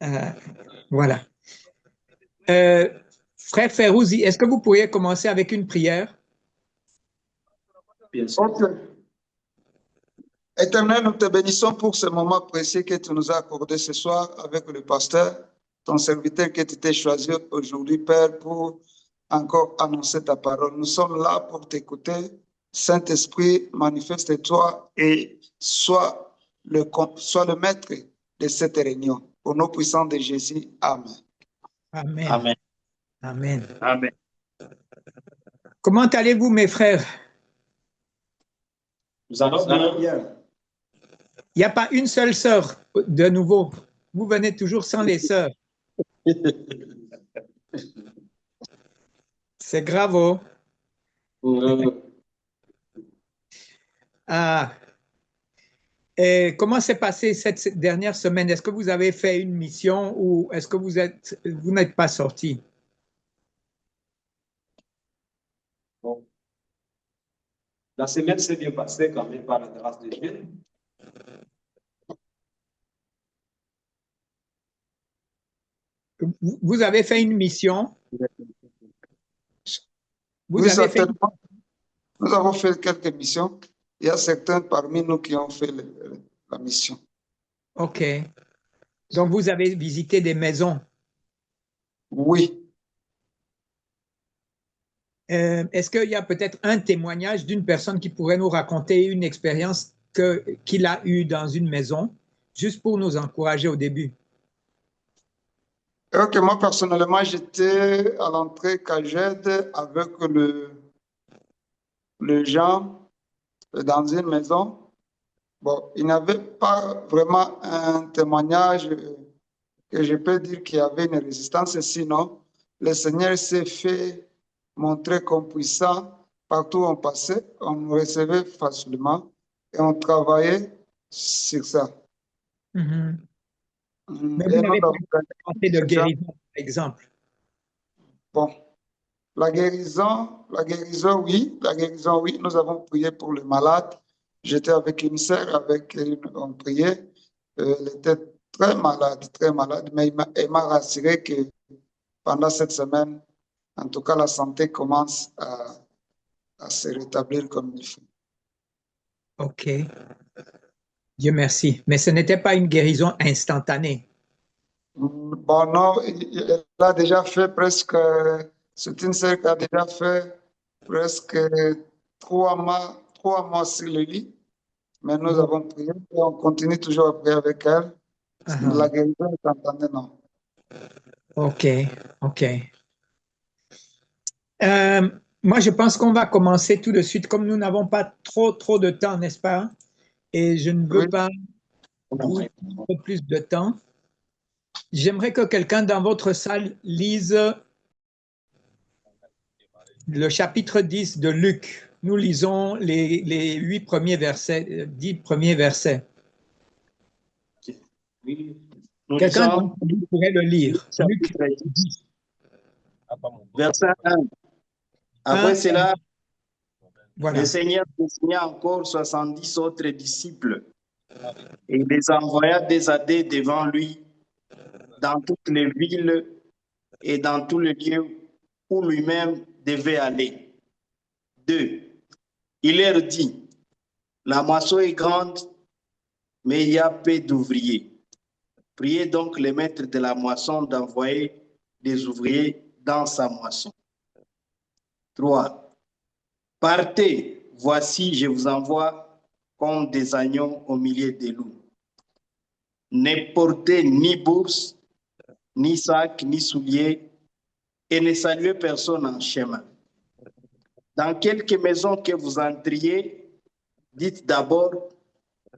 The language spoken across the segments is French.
Euh, voilà. Euh, Frère Ferrouzi, est-ce que vous pourriez commencer avec une prière? Bien sûr. Ok. Éternel, nous te bénissons pour ce moment précieux que tu nous as accordé ce soir avec le pasteur, ton serviteur qui t'était choisi aujourd'hui, Père, pour encore annoncer ta parole. Nous sommes là pour t'écouter. Saint-Esprit, manifeste-toi et sois le maître de cette réunion. Au nom puissant de Jésus, Amen. Amen. Amen. Amen. Amen. Comment allez-vous, mes frères? Nous allons bien. Il n'y a pas une seule sœur de nouveau. Vous venez toujours sans les sœurs. C'est grave, oh. Ah. Et comment s'est passé cette dernière semaine? Est-ce que vous avez fait une mission ou est-ce que vous n'êtes pas sorti? Bon. La semaine s'est bien passée quand même par la grâce de Dieu. Vous avez fait une mission? Vous Oui, avez fait... certainement. Nous avons fait quelques missions. Il y a certains parmi nous qui ont fait la mission. OK. Donc, vous avez visité des maisons. Oui. Est-ce qu'il y a peut-être un témoignage d'une personne qui pourrait nous raconter une expérience qu'il a eue dans une maison, juste pour nous encourager au début? Ok, moi personnellement, j'étais à l'entrée Caged avec le Jean dans une maison. Bon, il n'avait pas vraiment un témoignage que je peux dire qu'il y avait une résistance, sinon le Seigneur s'est fait montrer comme puissant partout où on passait, on nous recevait facilement et on travaillait sur ça. Mhm. Mais vous Et nous n'avez pas avons gagné parlé de cet an. guérison, par exemple. Bon, oui, la guérison, oui, nous avons prié pour le malade. J'étais avec une sœur, on priait. Elle était très malade, mais elle m'a rassuré que pendant cette semaine, en tout cas, la santé commence à se rétablir comme il faut. OK. Dieu merci. Mais ce n'était pas une guérison instantanée. Bon, non, elle a déjà fait presque, c'est une sœur qui a déjà fait presque 3 mois sur le lit. Mais nous Oh. avons prié et on continue toujours à prier avec elle. La Uh-huh. guérison est instantanée, non. OK, OK. Euh, Moi, je pense qu'on va commencer tout de suite, comme nous n'avons pas trop de temps, n'est-ce pas? Et je ne Oui, veux pas vous prendre plus de temps. J'aimerais que quelqu'un dans votre salle lise le chapitre 10 de Luc. Nous lisons les 8 premiers versets, 10 premiers versets. Oui. Nous Quelqu'un lisons d'entre vous pourrait le Luc lire. Luc chapitre 10, 10, verset 1. 1, Après cela, le voilà. Seigneur désigna encore 70 autres disciples et il les envoya désader devant lui dans toutes les villes et dans tous les lieux où lui-même devait aller. 2. Il leur dit, la moisson est grande, mais il y a peu d'ouvriers. Priez donc le maître de la moisson d'envoyer des ouvriers dans sa moisson. 3. Partez, voici, je vous envoie comme des agneaux au milieu des loups. Ne portez ni bourse, ni sac, ni souliers, et ne saluez personne en chemin. Dans quelque maison que vous entriez, dites d'abord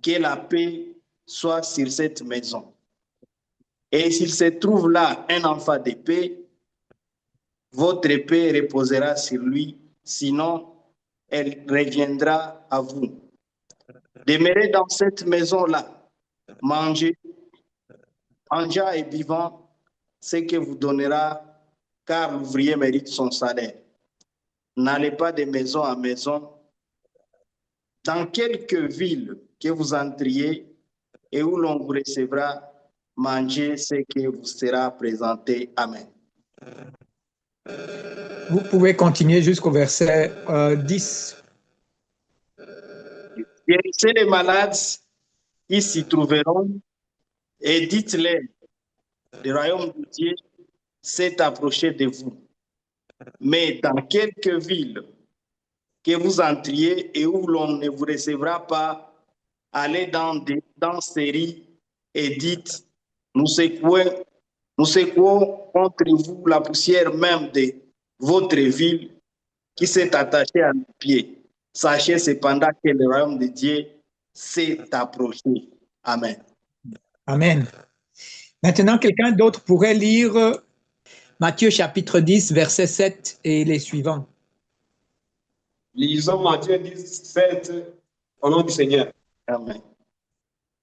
que la paix soit sur cette maison. Et s'il se trouve là un enfant de paix, votre paix reposera sur lui, sinon elle reviendra à vous. Demeurez dans cette maison-là, mangez, mangeant et vivant ce que vous donnera, car l'ouvrier mérite son salaire. N'allez pas de maison en maison. Dans quelque ville que vous entriez et où l'on vous recevra, mangez ce qui vous sera présenté. Amen. Vous pouvez continuer jusqu'au verset 10. Guérissez les malades qui s'y trouveront et dites-les, le royaume de Dieu s'est approché de vous. Mais dans quelques villes que vous entriez et où l'on ne vous recevra pas, allez dans ces rues et dites, nous secouons contre vous la poussière même de votre ville qui s'est attachée à nos pieds. Sachez cependant que le royaume de Dieu s'est approché. Amen. Amen. Maintenant, quelqu'un d'autre pourrait lire Matthieu chapitre 10, verset 7 et les suivants. Lisons Matthieu 10, 7 au nom du Seigneur. Amen.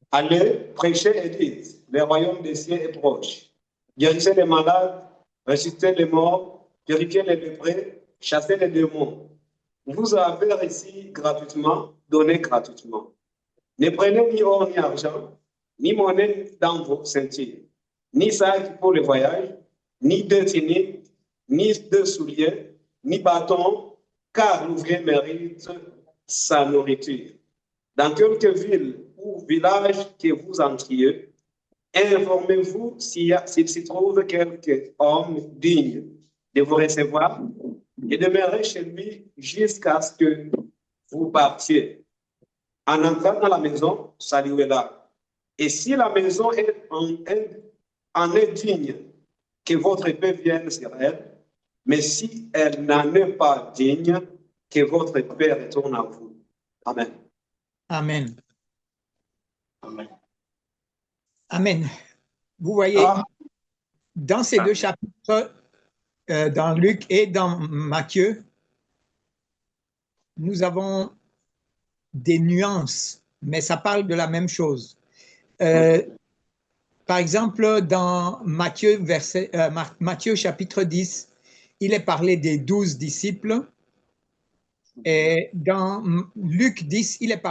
Allez, prêchez et dites, le royaume des cieux est proche. Guérissez les malades, ressuscitez les morts, purifiez les lépreux, chassez les démons. Vous avez reçu gratuitement, donnez gratuitement. Ne prenez ni or ni argent, ni monnaie dans vos ceintures, ni sac pour le voyage, ni deux tuniques, ni deux souliers, ni bâton, car l'ouvrier mérite sa nourriture. Dans quelque ville ou village que vous entriez, informez-vous s'il s'y trouve quelque homme digne de vous recevoir et demeurez chez lui jusqu'à ce que vous partiez. En entrant dans la maison, saluez-la. Et si la maison en est digne, que votre paix vienne sur elle, mais si elle n'en est pas digne, que votre paix retourne à vous. Amen. Amen. Amen. Amen. Vous voyez, dans ces deux chapitres, dans Luc et dans Matthieu, nous avons des nuances, mais ça parle de la même chose. Par exemple, dans Matthieu chapitre 10, il est parlé des 12 disciples. Et dans Luc 10, il est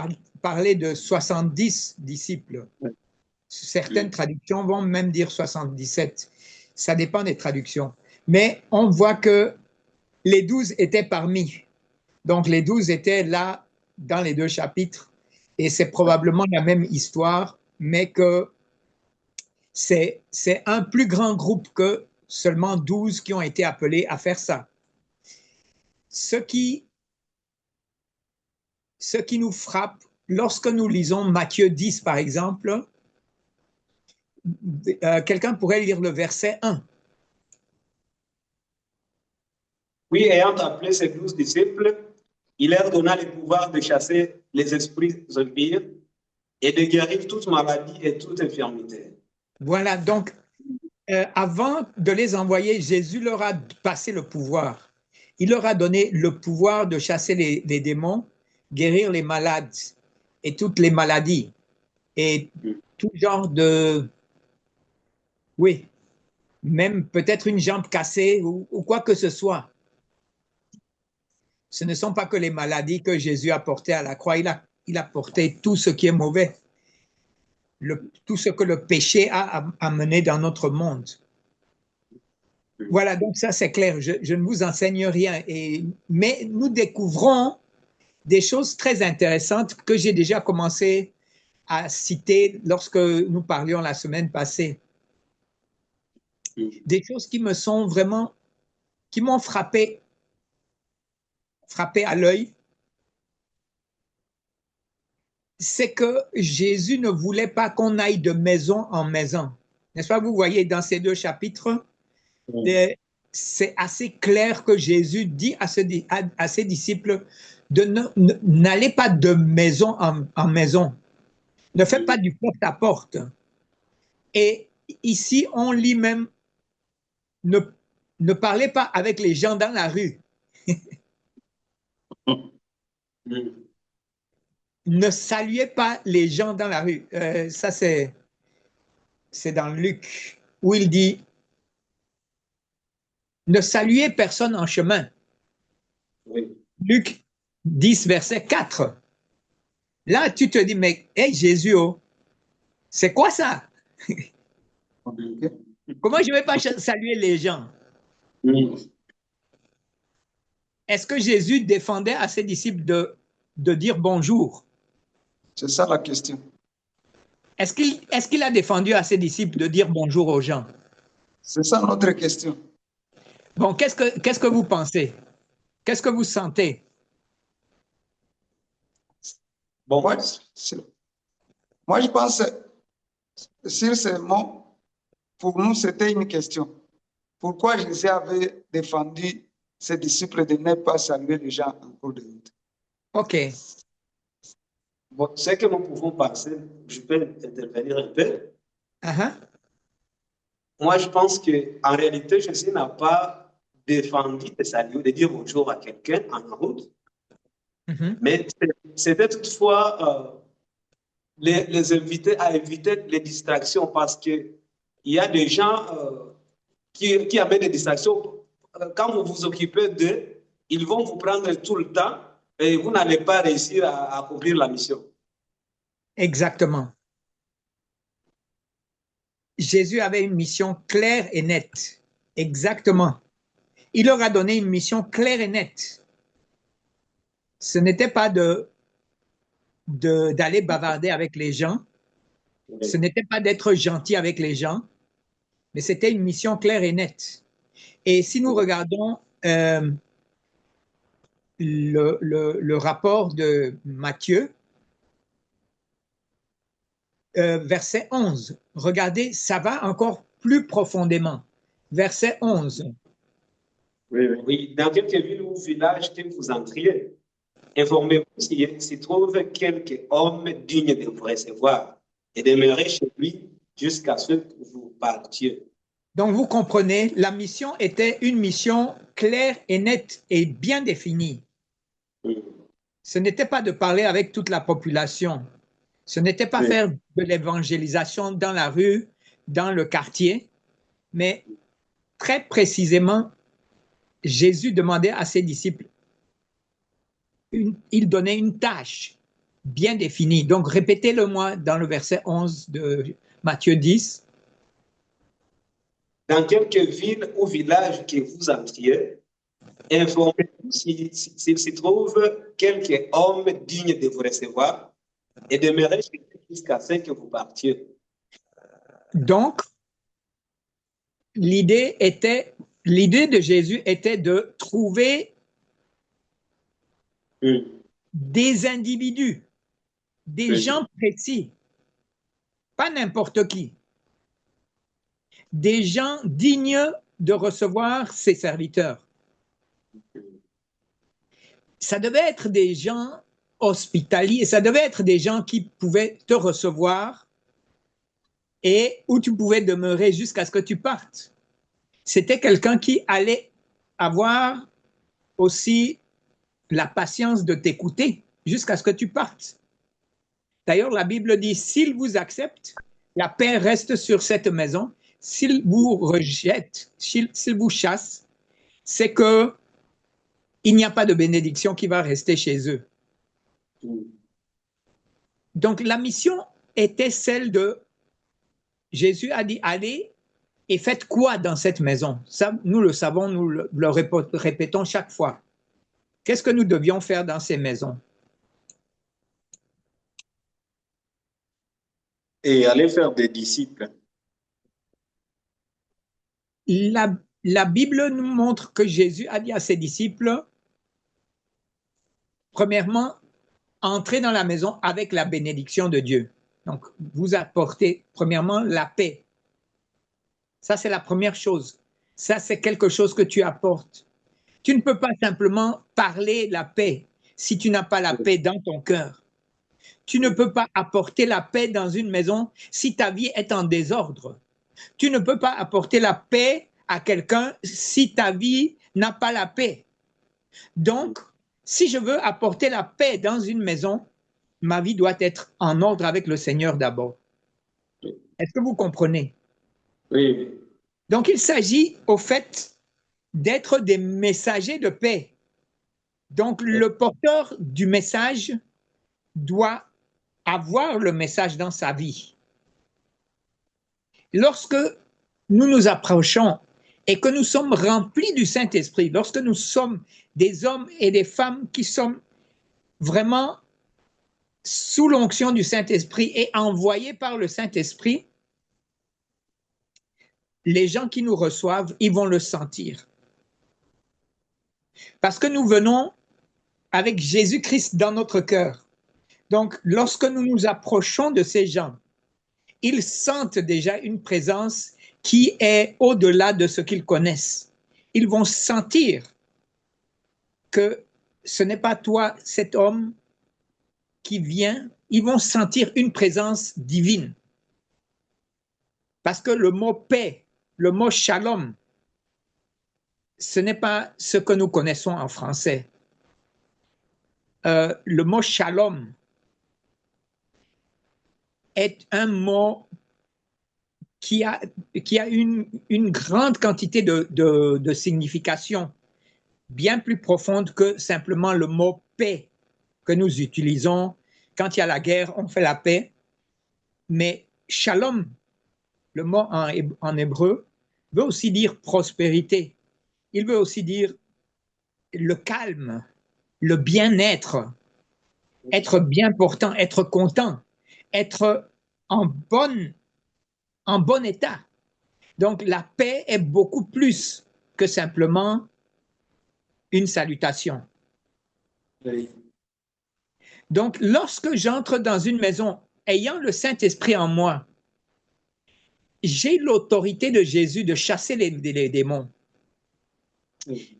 parlé de 70 disciples. Certaines traductions vont même dire 77. Ça dépend des traductions. Mais on voit que les 12 étaient parmi. Donc, les 12 étaient là dans les deux chapitres. Et c'est probablement la même histoire, mais que c'est un plus grand groupe que seulement 12 qui ont été appelés à faire ça. Ce qui nous frappe lorsque nous lisons Matthieu 10, par exemple, quelqu'un pourrait lire le verset 1. Oui, ayant appelé ses 12 disciples, il leur donna le pouvoir de chasser les esprits impurs et de guérir toute maladie et toute infirmité. Voilà, donc, avant de les envoyer, Jésus leur a passé le pouvoir. Il leur a donné le pouvoir de chasser les démons, guérir les malades et toutes les maladies et tout genre de... Oui, même peut-être une jambe cassée ou quoi que ce soit. Ce ne sont pas que les maladies que Jésus a portées à la croix, il a porté tout ce qui est mauvais, tout ce que le péché a amené dans notre monde. Voilà, donc ça c'est clair, je ne vous enseigne rien, mais nous découvrons des choses très intéressantes que j'ai déjà commencé à citer lorsque nous parlions la semaine passée. Des choses qui me sont vraiment, qui m'ont frappé à l'œil, c'est que Jésus ne voulait pas qu'on aille de maison en maison. N'est-ce pas? Vous voyez dans ces deux chapitres, c'est assez clair que Jésus dit à ses disciples de n'allez pas de maison en maison. Ne faites pas du porte-à-porte. Et ici, on lit même ne parlez pas avec les gens dans la rue. Ne saluez pas les gens dans la rue. Ça, c'est dans Luc, où il dit ne saluez personne en chemin. Oui. Luc 10, verset 4. Là, tu te dis, mais hey, Jésus, oh, c'est quoi ça? Ok. Comment je ne vais pas saluer les gens? Est-ce que Jésus défendait à ses disciples de dire bonjour? C'est ça la question. Est-ce qu'il a défendu à ses disciples de dire bonjour aux gens? C'est ça notre question. Bon, qu'est-ce que vous pensez? Qu'est-ce que vous sentez? Bon, Moi, je pense, sur ces mots, pour nous, c'était une question. Pourquoi Jésus avait défendu ses disciples de ne pas saluer les gens en cours de route? OK. bon, ce que nous pouvons penser, je peux intervenir un peu. Uh-huh. Moi, je pense qu'en réalité, Jésus n'a pas défendu de saluer, de dire bonjour à quelqu'un en route, Mhm. mais c'était toutefois les inviter à éviter les distractions parce qu'il y a des gens qui amènent des distractions. Quand vous vous occupez d'eux, ils vont vous prendre tout le temps et vous n'allez pas réussir à accomplir la mission. Exactement. Jésus avait une mission claire et nette. Exactement. Il leur a donné une mission claire et nette. Ce n'était pas d'aller bavarder avec les gens, ce n'était pas d'être gentil avec les gens, mais c'était une mission claire et nette. Et si nous regardons le rapport de Matthieu, verset 11, regardez, ça va encore plus profondément. Verset 11. Oui, dans quelques villes ou villages que vous entriez, informez-vous s'y trouve quelque homme digne de vous recevoir et demeurez chez lui jusqu'à ce que vous partiez. Donc, vous comprenez, la mission était une mission claire et nette et bien définie. Ce n'était pas de parler avec toute la population. Ce n'était pas faire de l'évangélisation dans la rue, dans le quartier, mais très précisément, Jésus demandait à ses disciples, il donnait une tâche bien définie. Donc, répétez-le-moi dans le verset 11 de Matthieu 10. Dans quelques villes ou villages que vous entriez, informez-vous s'il s'y trouve quelque homme digne de vous recevoir et demeurez chez lui jusqu'à ce que vous partiez. Donc, l'idée de Jésus était de trouver des individus, des gens précis, pas n'importe qui, des gens dignes de recevoir ses serviteurs. Ça devait être des gens hospitaliers, ça devait être des gens qui pouvaient te recevoir et où tu pouvais demeurer jusqu'à ce que tu partes. C'était quelqu'un qui allait avoir aussi la patience de t'écouter jusqu'à ce que tu partes. D'ailleurs, la Bible dit, s'il vous accepte, la paix reste sur cette maison. S'il vous rejette, s'il vous chasse, c'est que il n'y a pas de bénédiction qui va rester chez eux. Donc, la mission était celle de, Jésus a dit, allez et faites quoi dans cette maison? Ça, nous le savons, nous le répétons chaque fois. Qu'est-ce que nous devions faire dans ces maisons? Et aller faire des disciples. La Bible nous montre que Jésus a dit à ses disciples, premièrement, entrez dans la maison avec la bénédiction de Dieu. Donc, vous apportez premièrement la paix. Ça, c'est la première chose. Ça, c'est quelque chose que tu apportes. Tu ne peux pas simplement parler la paix si tu n'as pas la paix dans ton cœur. Tu ne peux pas apporter la paix dans une maison si ta vie est en désordre. Tu ne peux pas apporter la paix à quelqu'un si ta vie n'a pas la paix. Donc, si je veux apporter la paix dans une maison, ma vie doit être en ordre avec le Seigneur d'abord. Est-ce que vous comprenez? Oui. Donc, il s'agit au fait d'être des messagers de paix. Donc, le porteur du message doit avoir le message dans sa vie. Lorsque nous nous approchons et que nous sommes remplis du Saint-Esprit, lorsque nous sommes des hommes et des femmes qui sommes vraiment sous l'onction du Saint-Esprit et envoyés par le Saint-Esprit, les gens qui nous reçoivent, ils vont le sentir. Parce que nous venons avec Jésus-Christ dans notre cœur. Donc, lorsque nous nous approchons de ces gens, ils sentent déjà une présence qui est au-delà de ce qu'ils connaissent. Ils vont sentir que ce n'est pas toi, cet homme qui vient, ils vont sentir une présence divine. Parce que le mot paix, le mot shalom, ce n'est pas ce que nous connaissons en français. Le mot shalom est un mot qui a une grande quantité de signification, bien plus profonde que simplement le mot paix que nous utilisons. Quand il y a la guerre, on fait la paix. Mais shalom, le mot en hébreu, veut aussi dire prospérité. Il veut aussi dire le calme, le bien-être, être bien portant, être content, être en bon état. Donc la paix est beaucoup plus que simplement une salutation. Oui. Donc lorsque j'entre dans une maison ayant le Saint-Esprit en moi, j'ai l'autorité de Jésus de chasser les démons.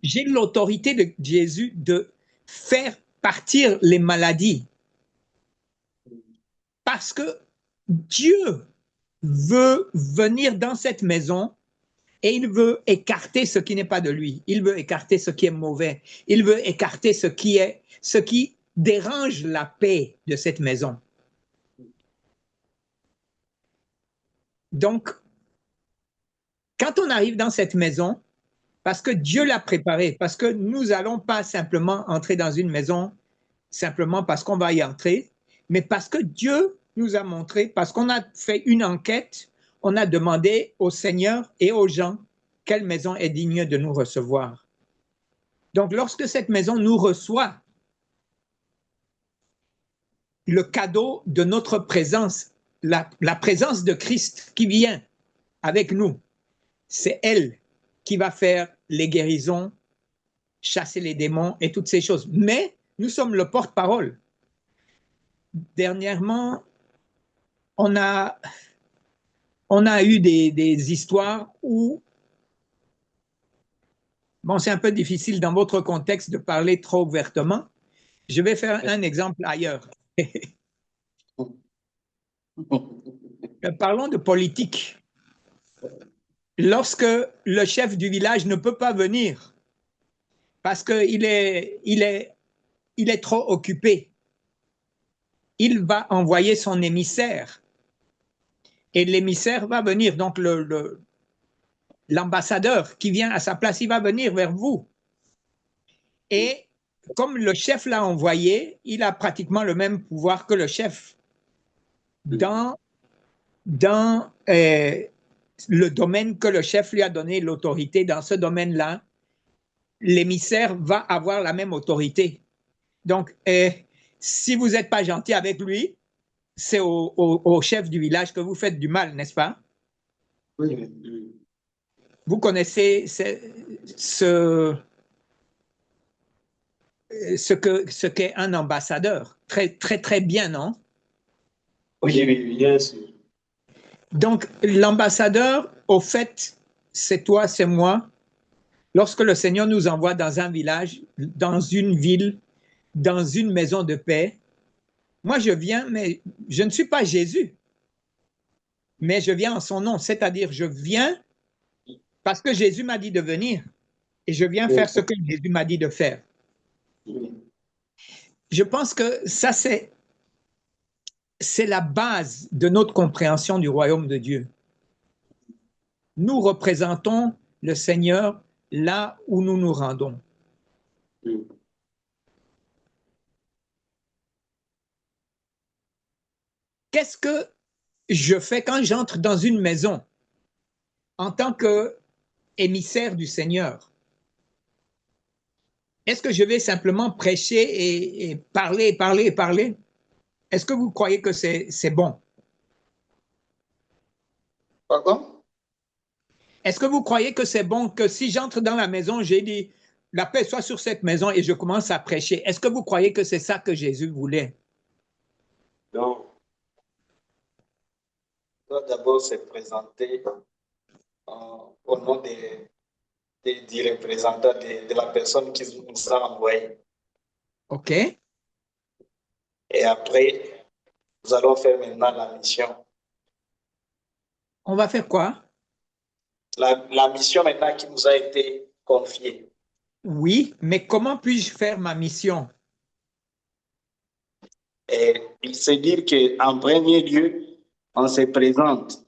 J'ai l'autorité de Jésus de faire partir les maladies. Parce que Dieu veut venir dans cette maison et il veut écarter ce qui n'est pas de lui. Il veut écarter ce qui est mauvais. Il veut écarter ce qui dérange la paix de cette maison. Donc, quand on arrive dans cette maison, parce que Dieu l'a préparée, parce que nous n'allons pas simplement entrer dans une maison simplement parce qu'on va y entrer, mais parce que Dieu nous a montré, parce qu'on a fait une enquête, on a demandé au Seigneur et aux gens quelle maison est digne de nous recevoir. Donc, lorsque cette maison nous reçoit, le cadeau de notre présence, la présence de Christ qui vient avec nous, c'est elle qui va faire les guérisons, chasser les démons et toutes ces choses. Mais nous sommes le porte-parole. Dernièrement, on a eu des histoires où, bon, c'est un peu difficile dans votre contexte de parler trop ouvertement. Je vais faire un exemple ailleurs. Parlons de politique. Lorsque le chef du village ne peut pas venir parce qu'il est trop occupé, il va envoyer son émissaire. Et l'émissaire va venir, donc l'ambassadeur qui vient à sa place, il va venir vers vous. Et comme le chef l'a envoyé, il a pratiquement le même pouvoir que le chef. Dans le domaine que le chef lui a donné l'autorité, dans ce domaine-là, l'émissaire va avoir la même autorité. Donc, si vous n'êtes pas gentil avec lui, c'est au chef du village que vous faites du mal, n'est-ce pas? Oui. Vous connaissez ce qu'est un ambassadeur. Très, très, très bien, non? Oui, bien sûr. Donc, l'ambassadeur, au fait, c'est toi, c'est moi. Lorsque le Seigneur nous envoie dans un village, dans une ville, dans une maison de paix, moi, je viens, mais je ne suis pas Jésus. Mais je viens en son nom, c'est-à-dire je viens parce que Jésus m'a dit de venir et je viens faire ce que Jésus m'a dit de faire. Je pense que ça, c'est la base de notre compréhension du royaume de Dieu. Nous représentons le Seigneur là où nous nous rendons. Qu'est-ce que je fais quand j'entre dans une maison? en tant qu'émissaire du Seigneur, est-ce que je vais simplement prêcher et parler, parler, parler? Est-ce que vous croyez que c'est bon? Pardon? Est-ce que vous croyez que c'est bon que si j'entre dans la maison, j'ai dit, la paix soit sur cette maison et je commence à prêcher? Est-ce que vous croyez que c'est ça que Jésus voulait? Non. Il doit d'abord se présenter au nom du représentant de la personne qui nous a envoyé. OK. Et après, nous allons faire maintenant la mission. On va faire quoi? La mission maintenant qui nous a été confiée. Oui, mais comment puis-je faire ma mission? Et il se dit qu'en premier lieu, on se présente.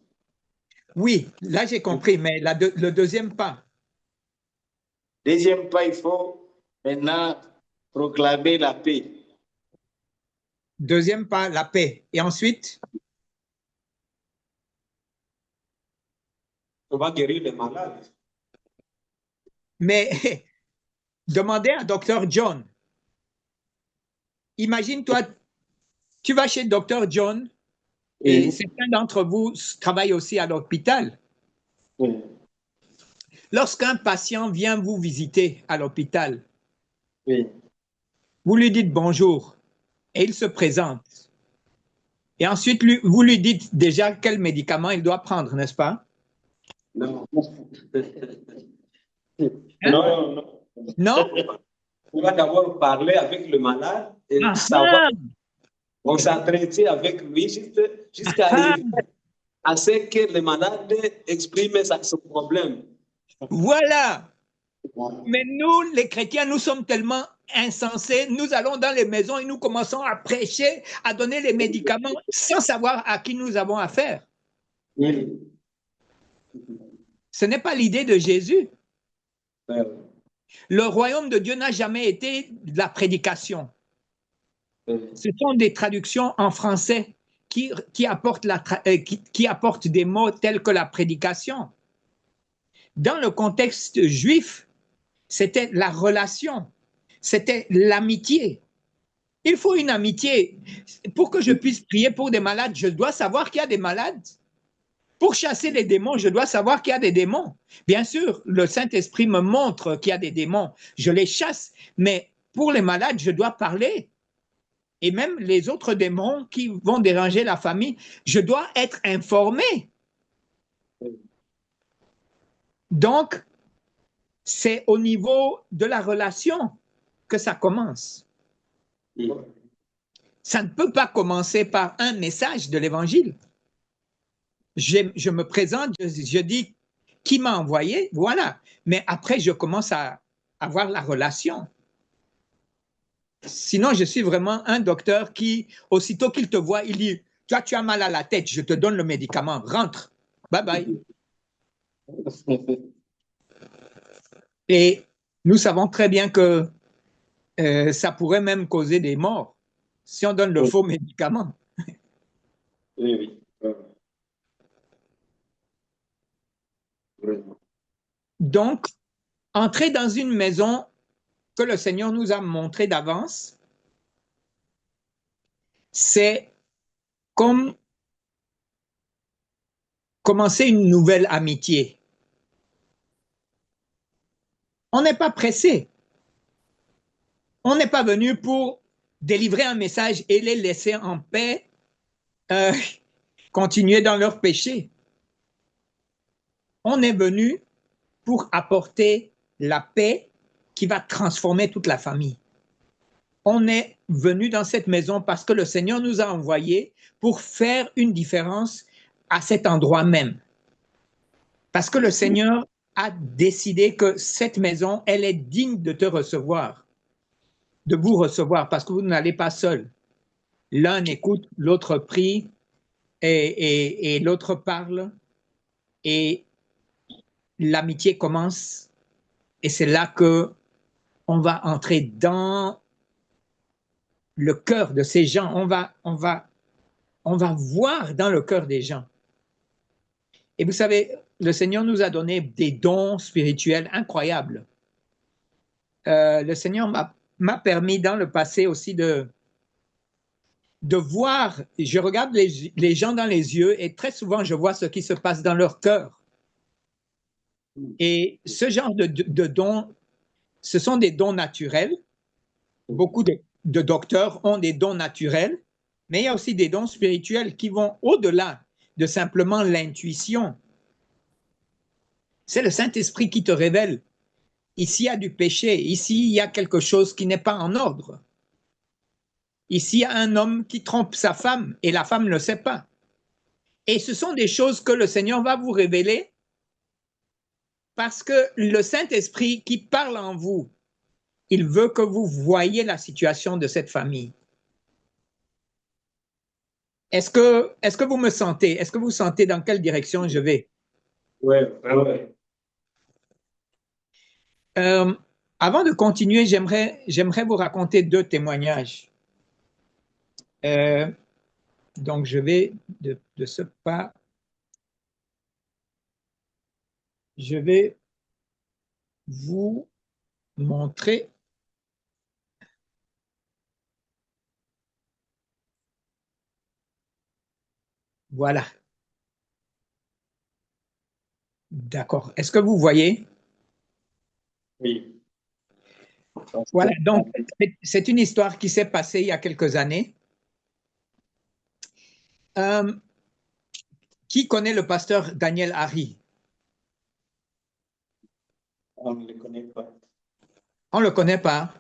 Oui, là j'ai compris, mais le deuxième pas. Deuxième pas, il faut maintenant proclamer la paix. Deuxième pas, la paix. Et ensuite? On va guérir les malades. Mais demandez à Dr. John. Imagine-toi, tu vas chez Dr. John et certains d'entre vous travaillent aussi à l'hôpital. Oui. Lorsqu'un patient vient vous visiter à l'hôpital, Oui. vous lui dites bonjour et il se présente. Et ensuite, vous lui dites déjà quel médicament il doit prendre, n'est-ce pas? Non. Hein? Non, non. Non? On va d'abord parler avec le malade et savoir. On s'entretient avec lui jusqu'à arriver à ce que le malade exprime son problème. Voilà. Mais nous, les chrétiens, nous sommes tellement insensés. Nous allons dans les maisons et nous commençons à prêcher, à donner les médicaments sans savoir à qui nous avons affaire. Oui. Ce n'est pas l'idée de Jésus. Oui. Le royaume de Dieu n'a jamais été de la prédication. Oui. Ce sont des traductions en français qui apportent des mots tels que la prédication. Dans le contexte juif, c'était la relation, c'était l'amitié. Il faut une amitié. Pour que je puisse prier pour des malades, je dois savoir qu'il y a des malades. Pour chasser les démons, je dois savoir qu'il y a des démons. Bien sûr, le Saint-Esprit me montre qu'il y a des démons. Je les chasse. Mais pour les malades, je dois parler. Et même les autres démons qui vont déranger la famille, je dois être informé. Donc, c'est au niveau de la relation que ça commence. Ça ne peut pas commencer par un message de l'Évangile. Je me présente, je dis qui m'a envoyé, voilà. Mais après, je commence à avoir la relation. Sinon, je suis vraiment un docteur qui, aussitôt qu'il te voit, il dit, toi, tu as mal à la tête, je te donne le médicament, rentre, bye bye. Et nous savons très bien que ça pourrait même causer des morts si on donne le faux médicament. Oui, oui. Donc, entrer dans une maison que le Seigneur nous a montrée d'avance, c'est comme commencer une nouvelle amitié. On n'est pas pressé. On n'est pas venu pour délivrer un message et les laisser en paix, continuer dans leur péché. On est venu pour apporter la paix qui va transformer toute la famille. On est venu dans cette maison parce que le Seigneur nous a envoyés pour faire une différence à cet endroit même. Parce que le Seigneur a décidé que cette maison, elle est digne de te recevoir, de vous recevoir, parce que vous n'allez pas seul. L'un écoute, l'autre prie, et l'autre parle, et l'amitié commence, et c'est là que on va entrer dans le cœur de ces gens, on va voir dans le cœur des gens. Et vous savez, le Seigneur nous a donné des dons spirituels incroyables. Le Seigneur m'a permis dans le passé aussi de voir, je regarde les gens dans les yeux et très souvent je vois ce qui se passe dans leur cœur. Et ce genre de dons, ce sont des dons naturels. Beaucoup de docteurs ont des dons naturels, mais il y a aussi des dons spirituels qui vont au-delà de simplement l'intuition. C'est le Saint-Esprit qui te révèle. Ici, il y a du péché. Ici, il y a quelque chose qui n'est pas en ordre. Ici, il y a un homme qui trompe sa femme et la femme ne le sait pas. Et ce sont des choses que le Seigneur va vous révéler parce que le Saint-Esprit qui parle en vous, il veut que vous voyiez la situation de cette famille. Est-ce que vous me sentez? Est-ce que vous sentez dans quelle direction je vais? Oui, oui. Avant de continuer, j'aimerais vous raconter 2 témoignages. Donc, je vais de ce pas, je vais vous montrer. Voilà. D'accord. Est-ce que vous voyez? Oui. Voilà. Donc, c'est une histoire qui s'est passée il y a quelques années. Qui connaît le pasteur Daniel Harry? On ne le connaît pas. On ne le connaît pas.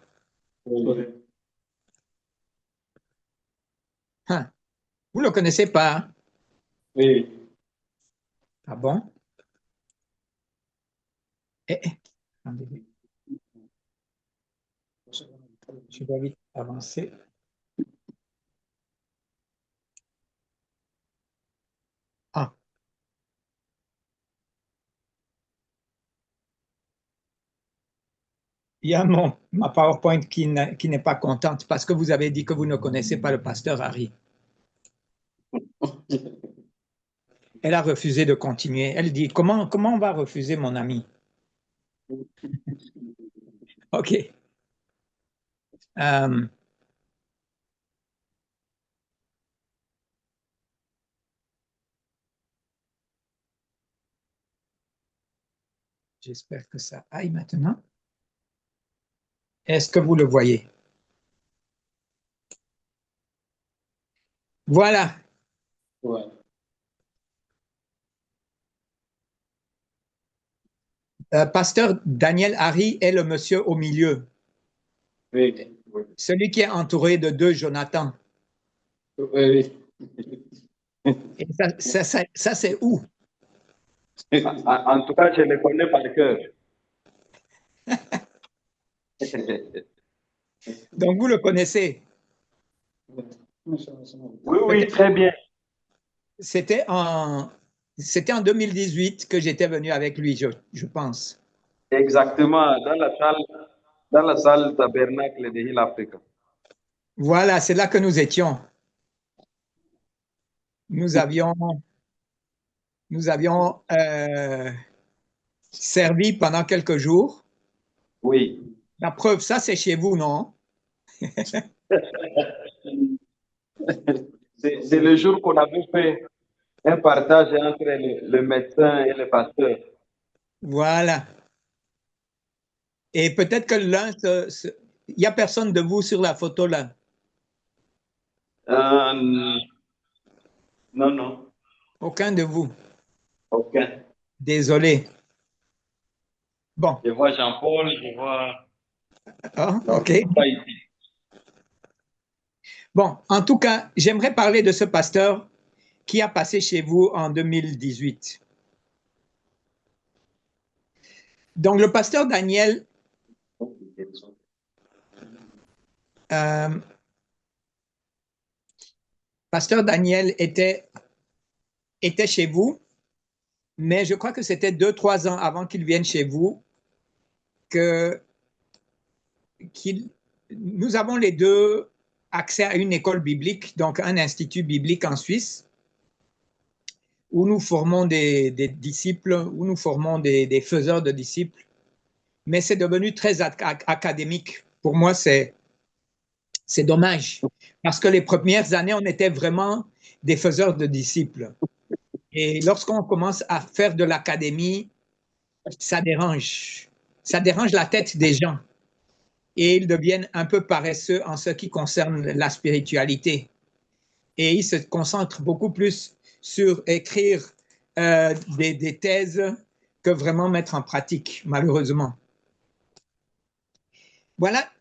Oui. Hein. Vous ne le connaissez pas? Oui. Ah bon? Attendez. Je vais vite avancer. Ah. Il y a ma PowerPoint qui n'est pas contente parce que vous avez dit que vous ne connaissez pas le pasteur Harry. Elle a refusé de continuer. Elle dit, comment on va refuser mon ami? OK. J'espère que ça aille maintenant. Est-ce que vous le voyez? Voilà. Ouais. Pasteur Daniel Harry est le monsieur au milieu. Oui. Celui qui est entouré de 2 Jonathan. Oui. Et ça c'est où? En tout cas, je le connais par cœur. Donc vous le connaissez. Oui, oui, très bien. C'était en 2018 que j'étais venu avec lui, je pense. Exactement, dans la salle tabernacle de Hill Africa. Voilà, c'est là que nous étions. Nous avions servi pendant quelques jours. Oui. La preuve, ça c'est chez vous, non? C'est le jour qu'on avait fait un partage entre le médecin et le pasteur. Voilà. Et peut-être que l'un, il n'y a personne de vous sur la photo là. Non, non. Aucun de vous. Aucun. Désolé. Bon. Je vois Jean-Paul, je vois. Ah, OK. Pas ici. Bon, en tout cas, j'aimerais parler de ce pasteur qui a passé chez vous en 2018. Donc, le pasteur Daniel, était chez vous, mais je crois que c'était 2-3 ans avant qu'il vienne chez vous que nous avons les deux accès à une école biblique, donc un institut biblique en Suisse. où nous formons des disciples, où nous formons des faiseurs de disciples, mais c'est devenu très académique. Pour moi, c'est dommage, parce que les premières années, on était vraiment des faiseurs de disciples. Et lorsqu'on commence à faire de l'académie, ça dérange. Ça dérange la tête des gens. Et ils deviennent un peu paresseux en ce qui concerne la spiritualité. Et ils se concentrent beaucoup plus sur écrire des thèses que vraiment mettre en pratique, malheureusement. Voilà.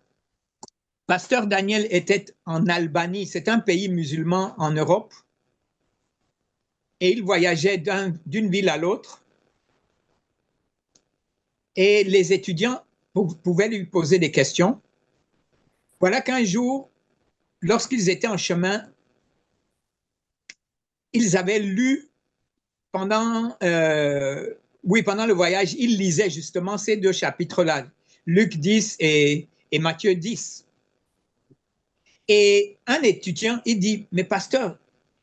Pasteur Daniel était en Albanie, c'est un pays musulman en Europe, et il voyageait d'une ville à l'autre, et les étudiants pouvaient lui poser des questions. Voilà qu'un jour, lorsqu'ils étaient en chemin, ils avaient lu pendant le voyage, ils lisaient justement ces deux chapitres-là, Luc 10 et Matthieu 10. Et un étudiant, il dit, mais pasteur,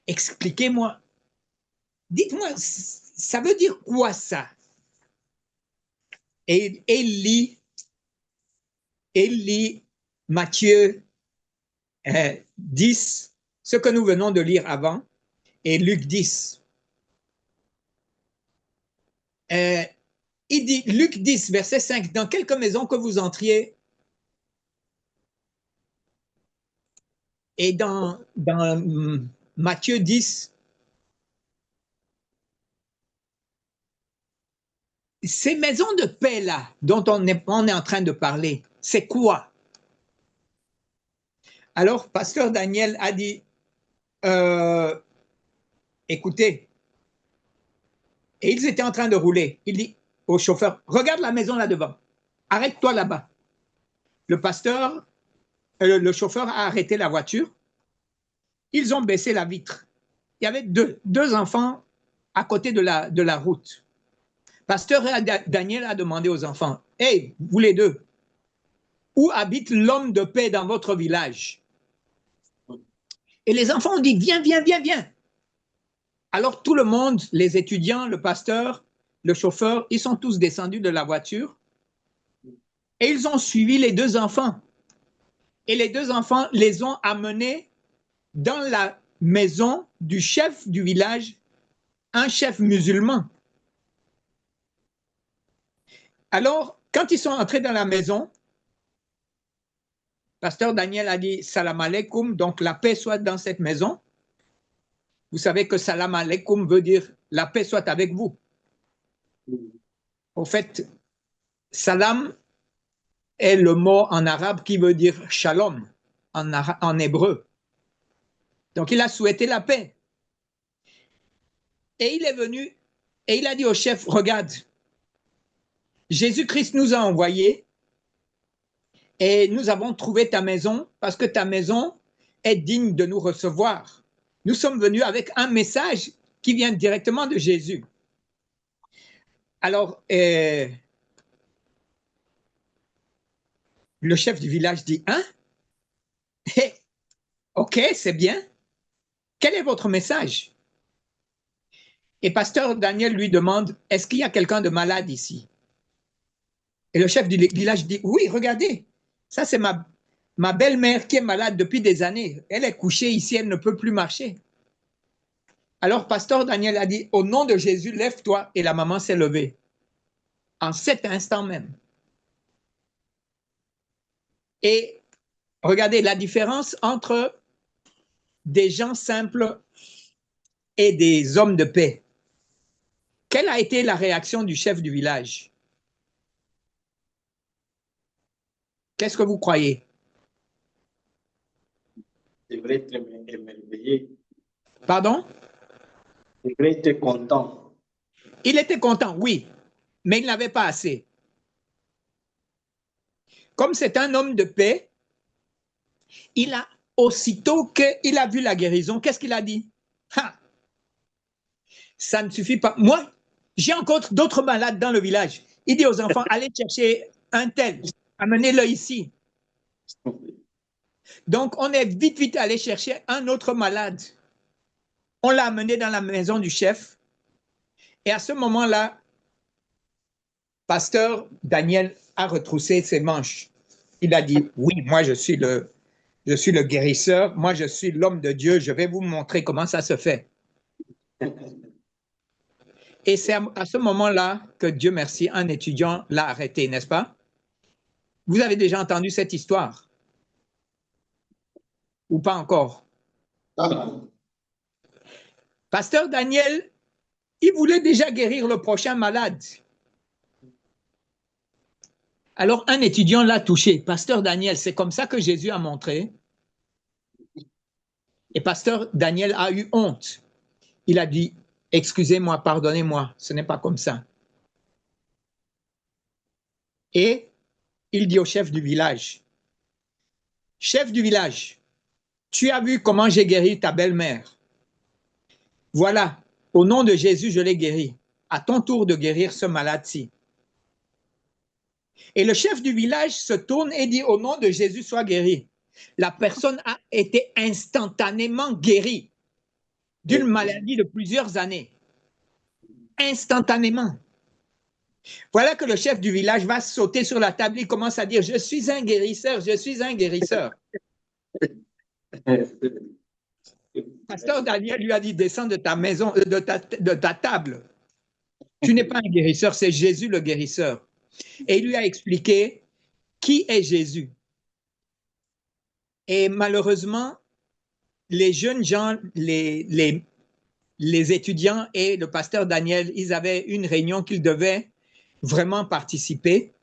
expliquez-moi, dites-moi, ça veut dire quoi ça? Et il lit Matthieu 10, ce que nous venons de lire avant, et Luc 10. Il dit, Luc 10, verset 5, dans quelques maisons que vous entriez, et dans Matthieu 10, ces maisons de paix-là dont on est en train de parler, c'est quoi? Alors, pasteur Daniel a dit, écoutez, et ils étaient en train de rouler. Il dit au chauffeur, regarde la maison là-devant, arrête-toi là-bas. Le pasteur, le chauffeur a arrêté la voiture. Ils ont baissé la vitre. Il y avait deux enfants à côté de la route. Pasteur Daniel a demandé aux enfants, « Hey, vous les deux, où habite l'homme de paix dans votre village ?» Et les enfants ont dit, « Viens, viens, viens, viens. » Alors tout le monde, les étudiants, le pasteur, le chauffeur, ils sont tous descendus de la voiture et ils ont suivi les deux enfants. Et les deux enfants les ont amenés dans la maison du chef du village, un chef musulman. Alors, quand ils sont entrés dans la maison, pasteur Daniel a dit « Salam alaikum », donc la paix soit dans cette maison. Vous savez que « Salam alaikum » veut dire « la paix soit avec vous ». Au fait, « salam » est le mot en arabe qui veut dire « shalom » en hébreu. Donc, il a souhaité la paix. Et il est venu et il a dit au chef, regarde, Jésus-Christ nous a envoyés et nous avons trouvé ta maison parce que ta maison est digne de nous recevoir. Nous sommes venus avec un message qui vient directement de Jésus. Alors, le chef du village dit, hein? Ok, c'est bien. Quel est votre message? Et pasteur Daniel lui demande, est-ce qu'il y a quelqu'un de malade ici? Et le chef du village dit, oui, regardez, ça c'est ma belle-mère qui est malade depuis des années. Elle est couchée ici, elle ne peut plus marcher. Alors pasteur Daniel a dit, au nom de Jésus, lève-toi. Et la maman s'est levée. En cet instant même. Et regardez la différence entre des gens simples et des hommes de paix. Quelle a été la réaction du chef du village? Qu'est-ce que vous croyez? Il devrait être émerveillé. Pardon? Il devrait être content. Il était content, oui, mais il n'avait pas assez. Comme c'est un homme de paix, il a, aussitôt qu'il a vu la guérison, qu'est-ce qu'il a dit? Ha! Ça ne suffit pas. Moi, j'ai encore d'autres malades dans le village. Il dit aux enfants, allez chercher un tel, amenez-le ici. Donc, on est vite allé chercher un autre malade. On l'a amené dans la maison du chef. Et à ce moment-là, pasteur Daniel a retroussé ses manches. Il a dit, oui, moi je suis le guérisseur, moi je suis l'homme de Dieu, je vais vous montrer comment ça se fait. Et c'est à ce moment-là que, Dieu merci, un étudiant l'a arrêté, n'est-ce pas? Vous avez déjà entendu cette histoire? Ou pas encore? Pasteur Daniel, il voulait déjà guérir le prochain malade. Alors un étudiant l'a touché. Pasteur Daniel, c'est comme ça que Jésus a montré. Et pasteur Daniel a eu honte. Il a dit, excusez-moi, pardonnez-moi, ce n'est pas comme ça. Et il dit au chef du village, chef du village, tu as vu comment j'ai guéri ta belle-mère. Voilà, au nom de Jésus, je l'ai guéri. À ton tour de guérir ce malade-ci. Et le chef du village se tourne et dit, au nom de Jésus, sois guéri. La personne a été instantanément guérie d'une maladie de plusieurs années. Instantanément. Voilà que le chef du village va sauter sur la table et commence à dire, je suis un guérisseur, je suis un guérisseur. Pasteur Daniel lui a dit, descends de ta maison, de ta table. Tu n'es pas un guérisseur, c'est Jésus le guérisseur. Et il lui a expliqué qui est Jésus. Et malheureusement, les jeunes gens, les étudiants et le pasteur Daniel, ils avaient une réunion qu'ils devaient vraiment participer.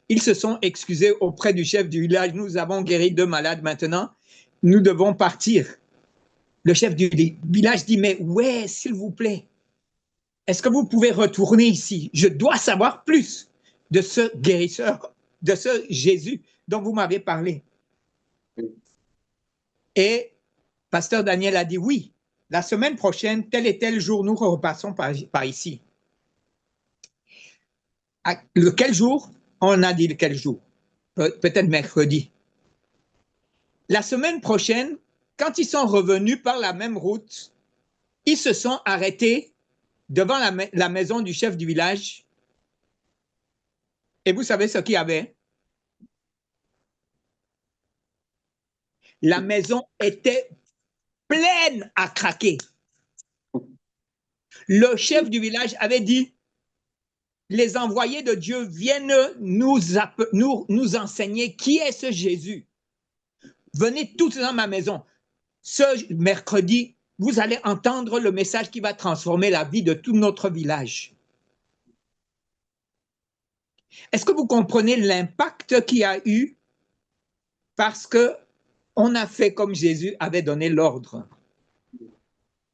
Ils se sont excusés auprès du chef du village. Nous avons guéri 2 malades maintenant. Nous devons partir. Le chef du village dit, mais ouais, s'il vous plaît, est-ce que vous pouvez retourner ici? Je dois savoir plus de ce guérisseur, de ce Jésus dont vous m'avez parlé. Et pasteur Daniel a dit, oui, la semaine prochaine, tel et tel jour, nous repassons par ici. Quel jour? On a dit quel jour? Peut-être mercredi. La semaine prochaine, quand ils sont revenus par la même route, ils se sont arrêtés devant la maison du chef du village. Et vous savez ce qu'il y avait? La maison était pleine à craquer. Le chef du village avait dit, les envoyés de Dieu viennent nous enseigner qui est ce Jésus. Venez tous dans ma maison. Ce mercredi, vous allez entendre le message qui va transformer la vie de tout notre village. Est-ce que vous comprenez l'impact qu'il y a eu parce qu'on a fait comme Jésus avait donné l'ordre?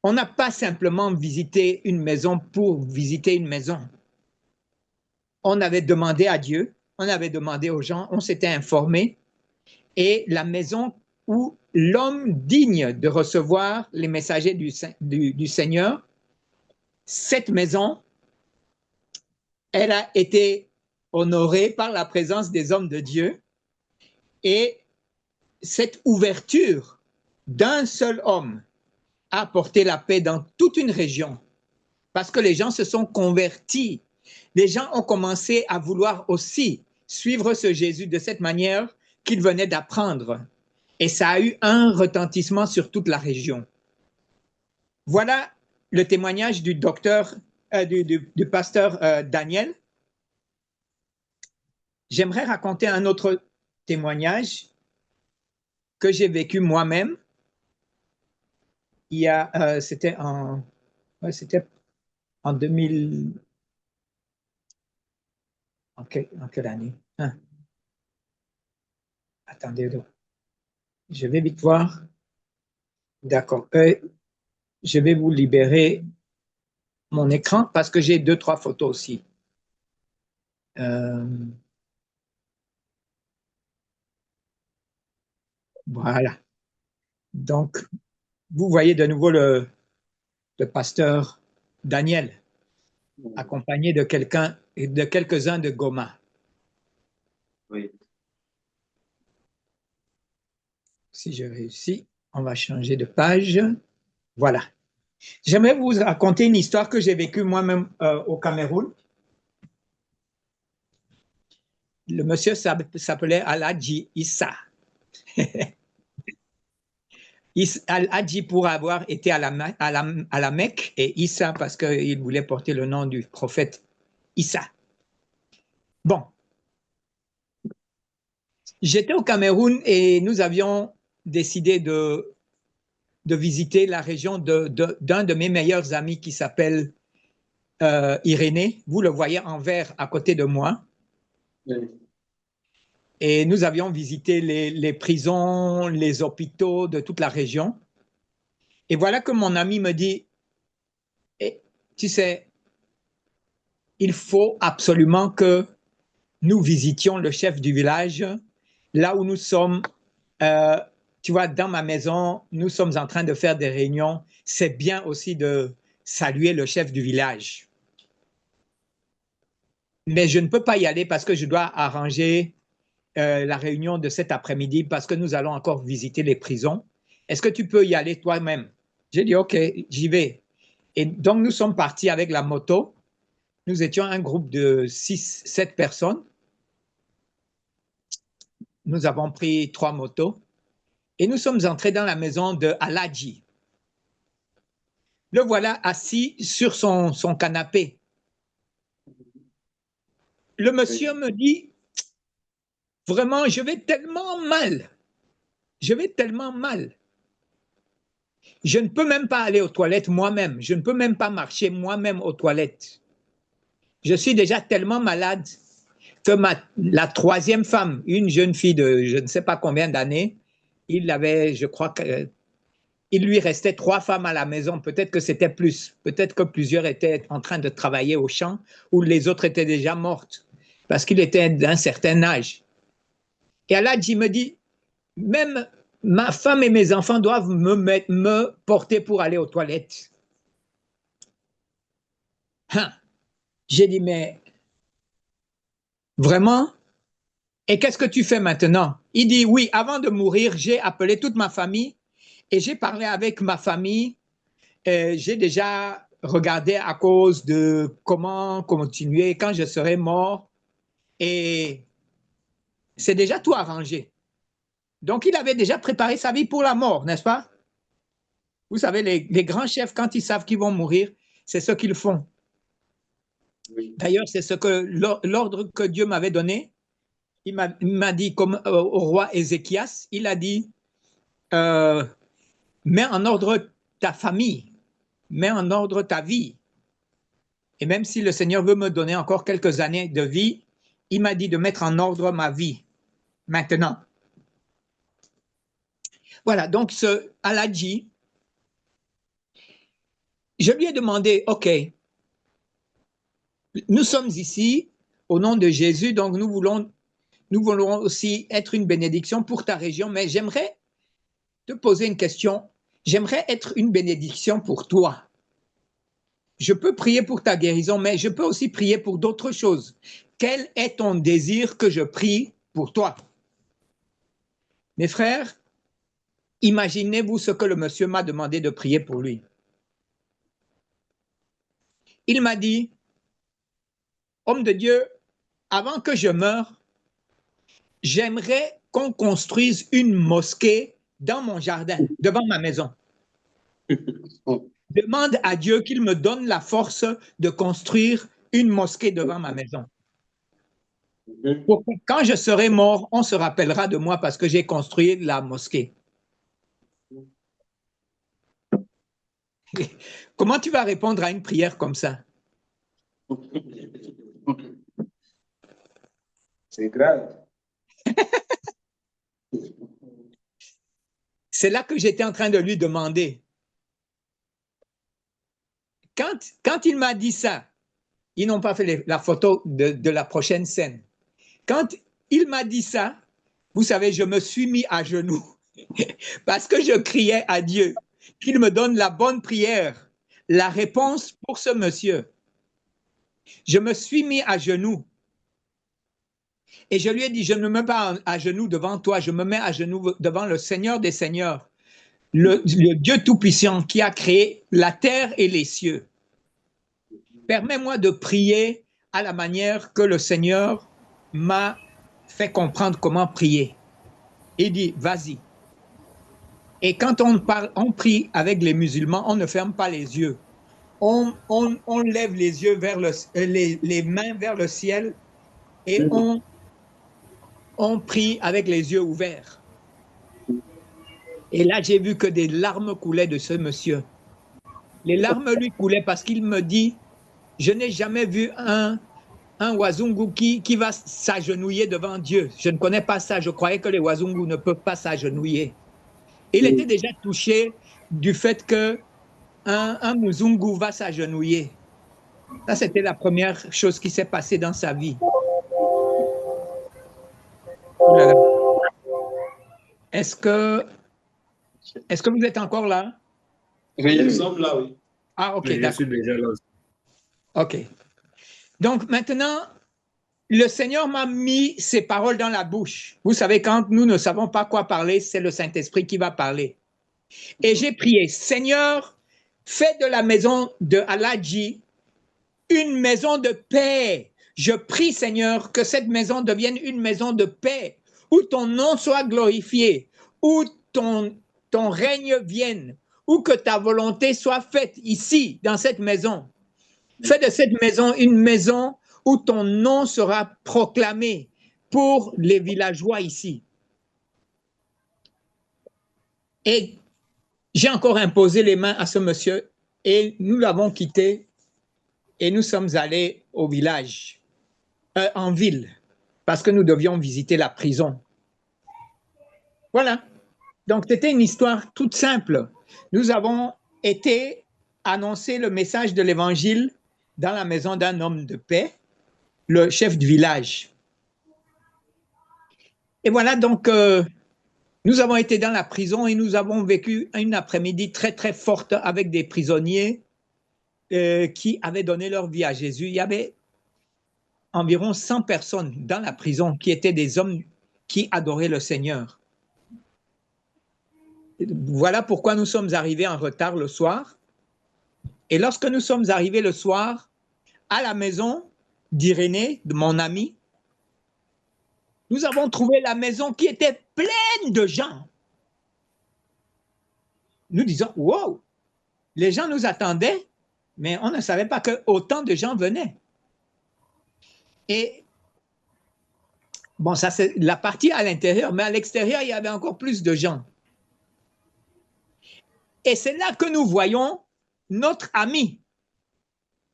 On n'a pas simplement visité une maison pour visiter une maison. On avait demandé à Dieu, on avait demandé aux gens, on s'était informé, et la maison où l'homme digne de recevoir les messagers du Seigneur, cette maison, elle a été honorée par la présence des hommes de Dieu, et cette ouverture d'un seul homme a apporté la paix dans toute une région, parce que les gens se sont convertis. Les gens ont commencé à vouloir aussi suivre ce Jésus de cette manière qu'ils venaient d'apprendre. Et ça a eu un retentissement sur toute la région. Voilà le témoignage du pasteur Daniel. J'aimerais raconter un autre témoignage que j'ai vécu moi-même. C'était en 2000. En quelle année? Attendez, je vais vite voir. D'accord. Je vais vous libérer mon écran parce que j'ai 2-3 photos aussi. Voilà. Donc, vous voyez de nouveau le pasteur Daniel, accompagné de quelques-uns de Goma. Oui. Si je réussis, on va changer de page. Voilà. J'aimerais vous raconter une histoire que j'ai vécue moi-même au Cameroun. Le monsieur s'appelait Aladji Issa. Al-Hadji pour avoir été à la Mecque et Issa parce qu'il voulait porter le nom du prophète Issa. Bon, j'étais au Cameroun et nous avions décidé de visiter la région d'un de mes meilleurs amis qui s'appelle Irénée. Vous le voyez en vert à côté de moi. Oui. Et nous avions visité les prisons, les hôpitaux de toute la région. Et voilà que mon ami me dit, tu sais, il faut absolument que nous visitions le chef du village, là où nous sommes, tu vois, dans ma maison, nous sommes en train de faire des réunions. C'est bien aussi de saluer le chef du village. Mais je ne peux pas y aller parce que je dois arranger la réunion de cet après-midi parce que nous allons encore visiter les prisons. Est-ce que tu peux y aller toi-même? J'ai dit, OK, j'y vais. Et donc, nous sommes partis avec la moto. Nous étions un groupe de 6-7 personnes. Nous avons pris 3 motos et nous sommes entrés dans la maison de Aladji. Le voilà assis sur son canapé. Le monsieur me dit, vraiment, je vais tellement mal. Je vais tellement mal. Je ne peux même pas aller aux toilettes moi-même. Je ne peux même pas marcher moi-même aux toilettes. Je suis déjà tellement malade que la troisième femme, une jeune fille de je ne sais pas combien d'années, il avait, je crois qu'il lui restait 3 femmes à la maison. Peut-être que c'était plus. Peut-être que plusieurs étaient en train de travailler au champ ou les autres étaient déjà mortes parce qu'il était d'un certain âge. Et Aladji me dit, même ma femme et mes enfants doivent me porter pour aller aux toilettes. Hein? J'ai dit, mais vraiment? Et qu'est-ce que tu fais maintenant? Il dit, oui, avant de mourir, j'ai appelé toute ma famille et j'ai parlé avec ma famille. J'ai déjà regardé à cause de comment continuer quand je serai mort et c'est déjà tout arrangé. Donc, il avait déjà préparé sa vie pour la mort, n'est-ce pas? Vous savez, les grands chefs, quand ils savent qu'ils vont mourir, c'est ce qu'ils font. Oui. D'ailleurs, c'est ce que l'ordre que Dieu m'avait donné. Il m'a dit, comme au roi Ézéchias, il a dit, mets en ordre ta famille, mets en ordre ta vie. Et même si le Seigneur veut me donner encore quelques années de vie, il m'a dit de mettre en ordre ma vie, maintenant. Voilà, donc ce Aladji, je lui ai demandé, OK, nous sommes ici au nom de Jésus, donc nous voulons aussi être une bénédiction pour ta région, mais j'aimerais te poser une question. J'aimerais être une bénédiction pour toi. Je peux prier pour ta guérison, mais je peux aussi prier pour d'autres choses. Quel est ton désir que je prie pour toi? Mes frères, imaginez-vous ce que le monsieur m'a demandé de prier pour lui. Il m'a dit, homme de Dieu, avant que je meure, j'aimerais qu'on construise une mosquée dans mon jardin, devant ma maison. Demande à Dieu qu'il me donne la force de construire une mosquée devant ma maison. Pour que quand je serai mort, on se rappellera de moi parce que j'ai construit la mosquée. Comment tu vas répondre à une prière comme ça? C'est grave. C'est là que j'étais en train de lui demander. Quand il m'a dit ça, ils n'ont pas fait la photo de la prochaine scène. Quand il m'a dit ça, vous savez, je me suis mis à genoux parce que je criais à Dieu qu'il me donne la bonne prière, la réponse pour ce monsieur. Je me suis mis à genoux et je lui ai dit, je ne me mets pas à genoux devant toi, je me mets à genoux devant le Seigneur des Seigneurs. le Dieu Tout-Puissant qui a créé la terre et les cieux. Permets-moi de prier à la manière que le Seigneur m'a fait comprendre comment prier. Il dit, vas-y. Et quand on prie avec les musulmans, on ne ferme pas les yeux. On lève les yeux vers les mains vers le ciel et on prie avec les yeux ouverts. Et là, j'ai vu que des larmes coulaient de ce monsieur. Les larmes lui coulaient parce qu'il me dit, je n'ai jamais vu un Wazungu qui va s'agenouiller devant Dieu. Je ne connais pas ça. Je croyais que les Wazungu ne peuvent pas s'agenouiller. Il était déjà touché du fait que un Muzungu va s'agenouiller. Ça, c'était la première chose qui s'est passée dans sa vie. Est-ce que vous êtes encore là? Oui, nous sommes là, oui. Ah, ok, d'accord. Je suis déjà là. Ok. Donc, maintenant, le Seigneur m'a mis ces paroles dans la bouche. Vous savez, quand nous ne savons pas quoi parler, c'est le Saint-Esprit qui va parler. Et j'ai prié, Seigneur, fais de la maison de Aladji une maison de paix. Je prie, Seigneur, que cette maison devienne une maison de paix, où ton nom soit glorifié, où ton règne vienne, où que ta volonté soit faite ici, dans cette maison. Fais de cette maison une maison où ton nom sera proclamé pour les villageois ici. Et j'ai encore imposé les mains à ce monsieur et nous l'avons quitté et nous sommes allés au village, en ville, parce que nous devions visiter la prison. Voilà. Donc, c'était une histoire toute simple. Nous avons été annoncer le message de l'Évangile dans la maison d'un homme de paix, le chef du village. Et voilà, donc, nous avons été dans la prison et nous avons vécu une après-midi très, très forte avec des prisonniers qui avaient donné leur vie à Jésus. Il y avait environ 100 personnes dans la prison qui étaient des hommes qui adoraient le Seigneur. Voilà pourquoi nous sommes arrivés en retard le soir. Et lorsque nous sommes arrivés le soir à la maison d'Irénée, de mon ami, nous avons trouvé la maison qui était pleine de gens. Nous disons, wow, les gens nous attendaient, mais on ne savait pas que autant de gens venaient. Et bon, ça c'est la partie à l'intérieur, mais à l'extérieur, il y avait encore plus de gens. Et c'est là que nous voyons notre ami,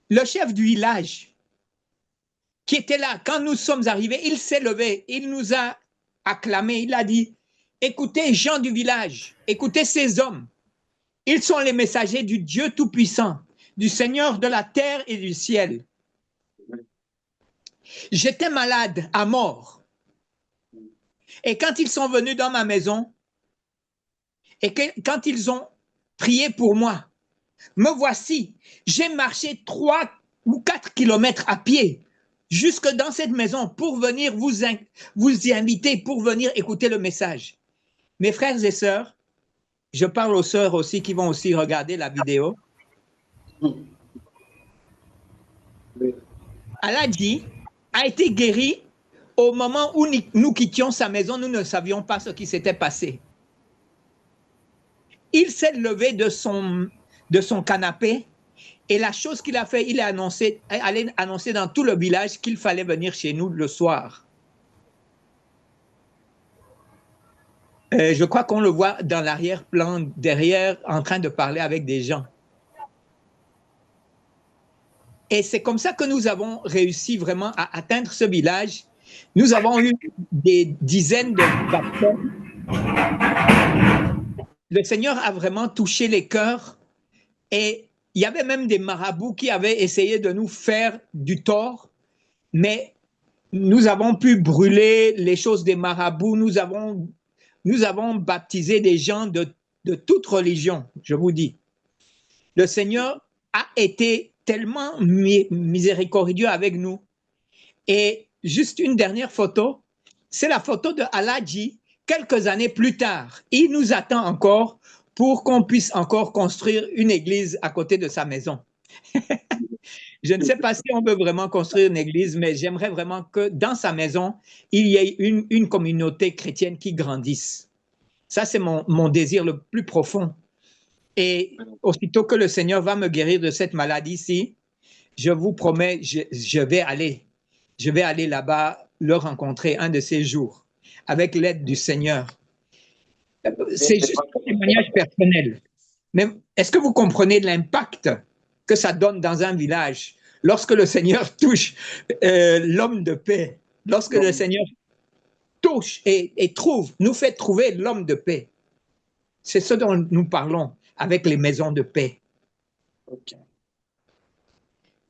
le chef du village, qui était là. Quand nous sommes arrivés, il s'est levé, il nous a acclamé, il a dit, écoutez, gens du village, écoutez ces hommes. Ils sont les messagers du Dieu Tout-Puissant, du Seigneur de la terre et du ciel. J'étais malade à mort. Et quand ils sont venus dans ma maison, et quand ils ont prié pour moi, me voici, j'ai marché 3 ou 4 kilomètres à pied jusque dans cette maison pour venir vous y inviter, pour venir écouter le message. Mes frères et sœurs, je parle aux sœurs aussi qui vont aussi regarder la vidéo. Aladji a été guéri au moment où nous quittions sa maison, nous ne savions pas ce qui s'était passé. Il s'est levé de son canapé et la chose qu'il a fait, il a allé annoncer dans tout le village qu'il fallait venir chez nous le soir. Je crois qu'on le voit dans l'arrière-plan, derrière, en train de parler avec des gens. Et c'est comme ça que nous avons réussi vraiment à atteindre ce village. Nous avons eu des dizaines de baptêmes. Le Seigneur a vraiment touché les cœurs et il y avait même des marabouts qui avaient essayé de nous faire du tort, mais nous avons pu brûler les choses des marabouts, nous avons baptisé des gens de toute religion, je vous dis. Le Seigneur a été tellement miséricordieux avec nous. Et juste une dernière photo, c'est la photo de Aladji quelques années plus tard. Il nous attend encore pour qu'on puisse encore construire une église à côté de sa maison. Je ne sais pas si on veut vraiment construire une église, mais j'aimerais vraiment que dans sa maison, il y ait une communauté chrétienne qui grandisse. Ça, c'est mon désir le plus profond. Et aussitôt que le Seigneur va me guérir de cette maladie-ci, je vous promets, je vais aller là-bas le rencontrer un de ces jours, avec l'aide du Seigneur. C'est juste un témoignage personnel. Mais est-ce que vous comprenez l'impact que ça donne dans un village lorsque le Seigneur touche l'homme de paix, lorsque le Seigneur touche et nous fait trouver l'homme de paix? C'est ce dont nous parlons avec les maisons de paix. Okay.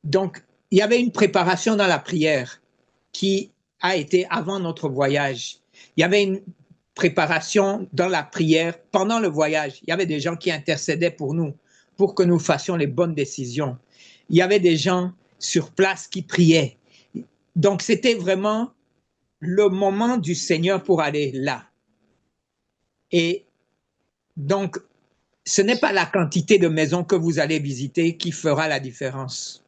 Donc, il y avait une préparation dans la prière qui a été avant notre voyage. Il y avait une préparation dans la prière pendant le voyage. Il y avait des gens qui intercédaient pour nous, pour que nous fassions les bonnes décisions. Il y avait des gens sur place qui priaient. Donc, c'était vraiment le moment du Seigneur pour aller là. Et donc, ce n'est pas la quantité de maisons que vous allez visiter qui fera la différence.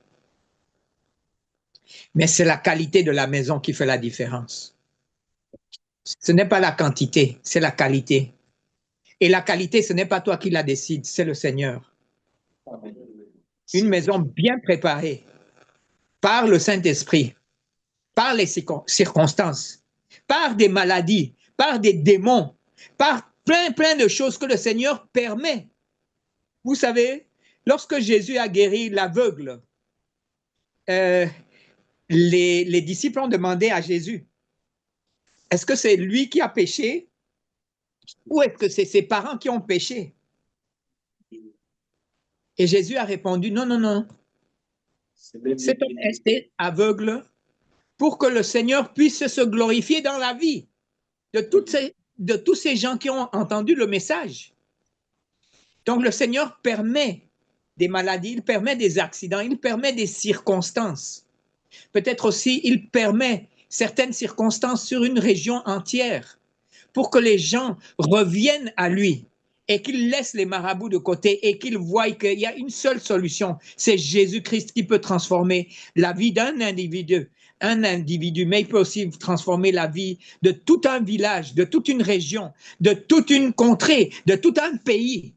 Mais c'est la qualité de la maison qui fait la différence. Ce n'est pas la quantité, c'est la qualité. Et la qualité, ce n'est pas toi qui la décide, c'est le Seigneur. Une maison bien préparée par le Saint-Esprit, par les circonstances, par des maladies, par des démons, par plein de choses que le Seigneur permet. Vous savez, lorsque Jésus a guéri l'aveugle, les disciples ont demandé à Jésus, est-ce que c'est lui qui a péché ou est-ce que c'est ses parents qui ont péché? Et Jésus a répondu, non, non, non. Cet homme est aveugle pour que le Seigneur puisse se glorifier dans la vie de tous ces gens qui ont entendu le message. Donc le Seigneur permet des maladies, il permet des accidents, il permet des circonstances. Peut-être aussi, il permet certaines circonstances sur une région entière pour que les gens reviennent à lui et qu'ils laissent les marabouts de côté et qu'ils voient qu'il y a une seule solution, c'est Jésus-Christ qui peut transformer la vie d'un individu, mais il peut aussi transformer la vie de tout un village, de toute une région, de toute une contrée, de tout un pays.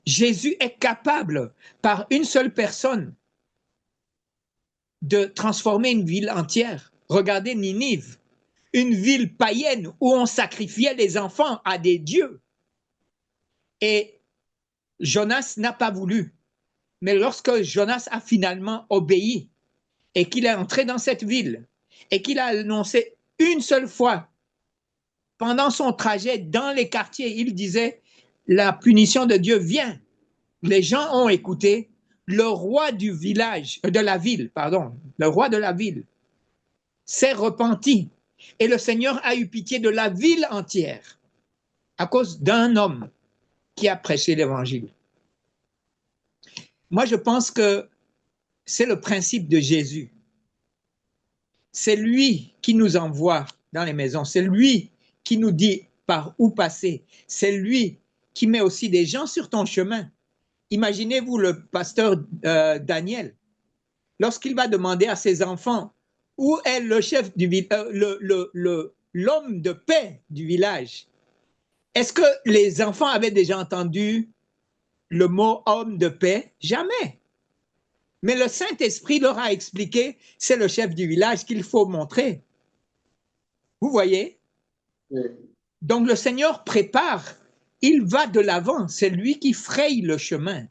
Jésus est capable, par une seule personne, de transformer une ville entière. Regardez Ninive, une ville païenne où on sacrifiait les enfants à des dieux. Et Jonas n'a pas voulu. Mais lorsque Jonas a finalement obéi et qu'il est entré dans cette ville et qu'il a annoncé une seule fois pendant son trajet dans les quartiers, il disait, la punition de Dieu vient. Les gens ont écouté. Le roi du village, de la ville, pardon, le roi de la ville s'est repenti et le Seigneur a eu pitié de la ville entière à cause d'un homme qui a prêché l'évangile. Moi, je pense que c'est le principe de Jésus. C'est lui qui nous envoie dans les maisons. C'est lui qui nous dit par où passer. C'est lui qui met aussi des gens sur ton chemin. Imaginez-vous le pasteur Daniel, lorsqu'il va demander à ses enfants où est le chef du l'homme de paix du village. Est-ce que les enfants avaient déjà entendu le mot homme de paix? Jamais. Mais le Saint-Esprit leur a expliqué, c'est le chef du village qu'il faut montrer. Vous voyez? Oui. Donc le Seigneur prépare, il va de l'avant, c'est lui qui fraye le chemin.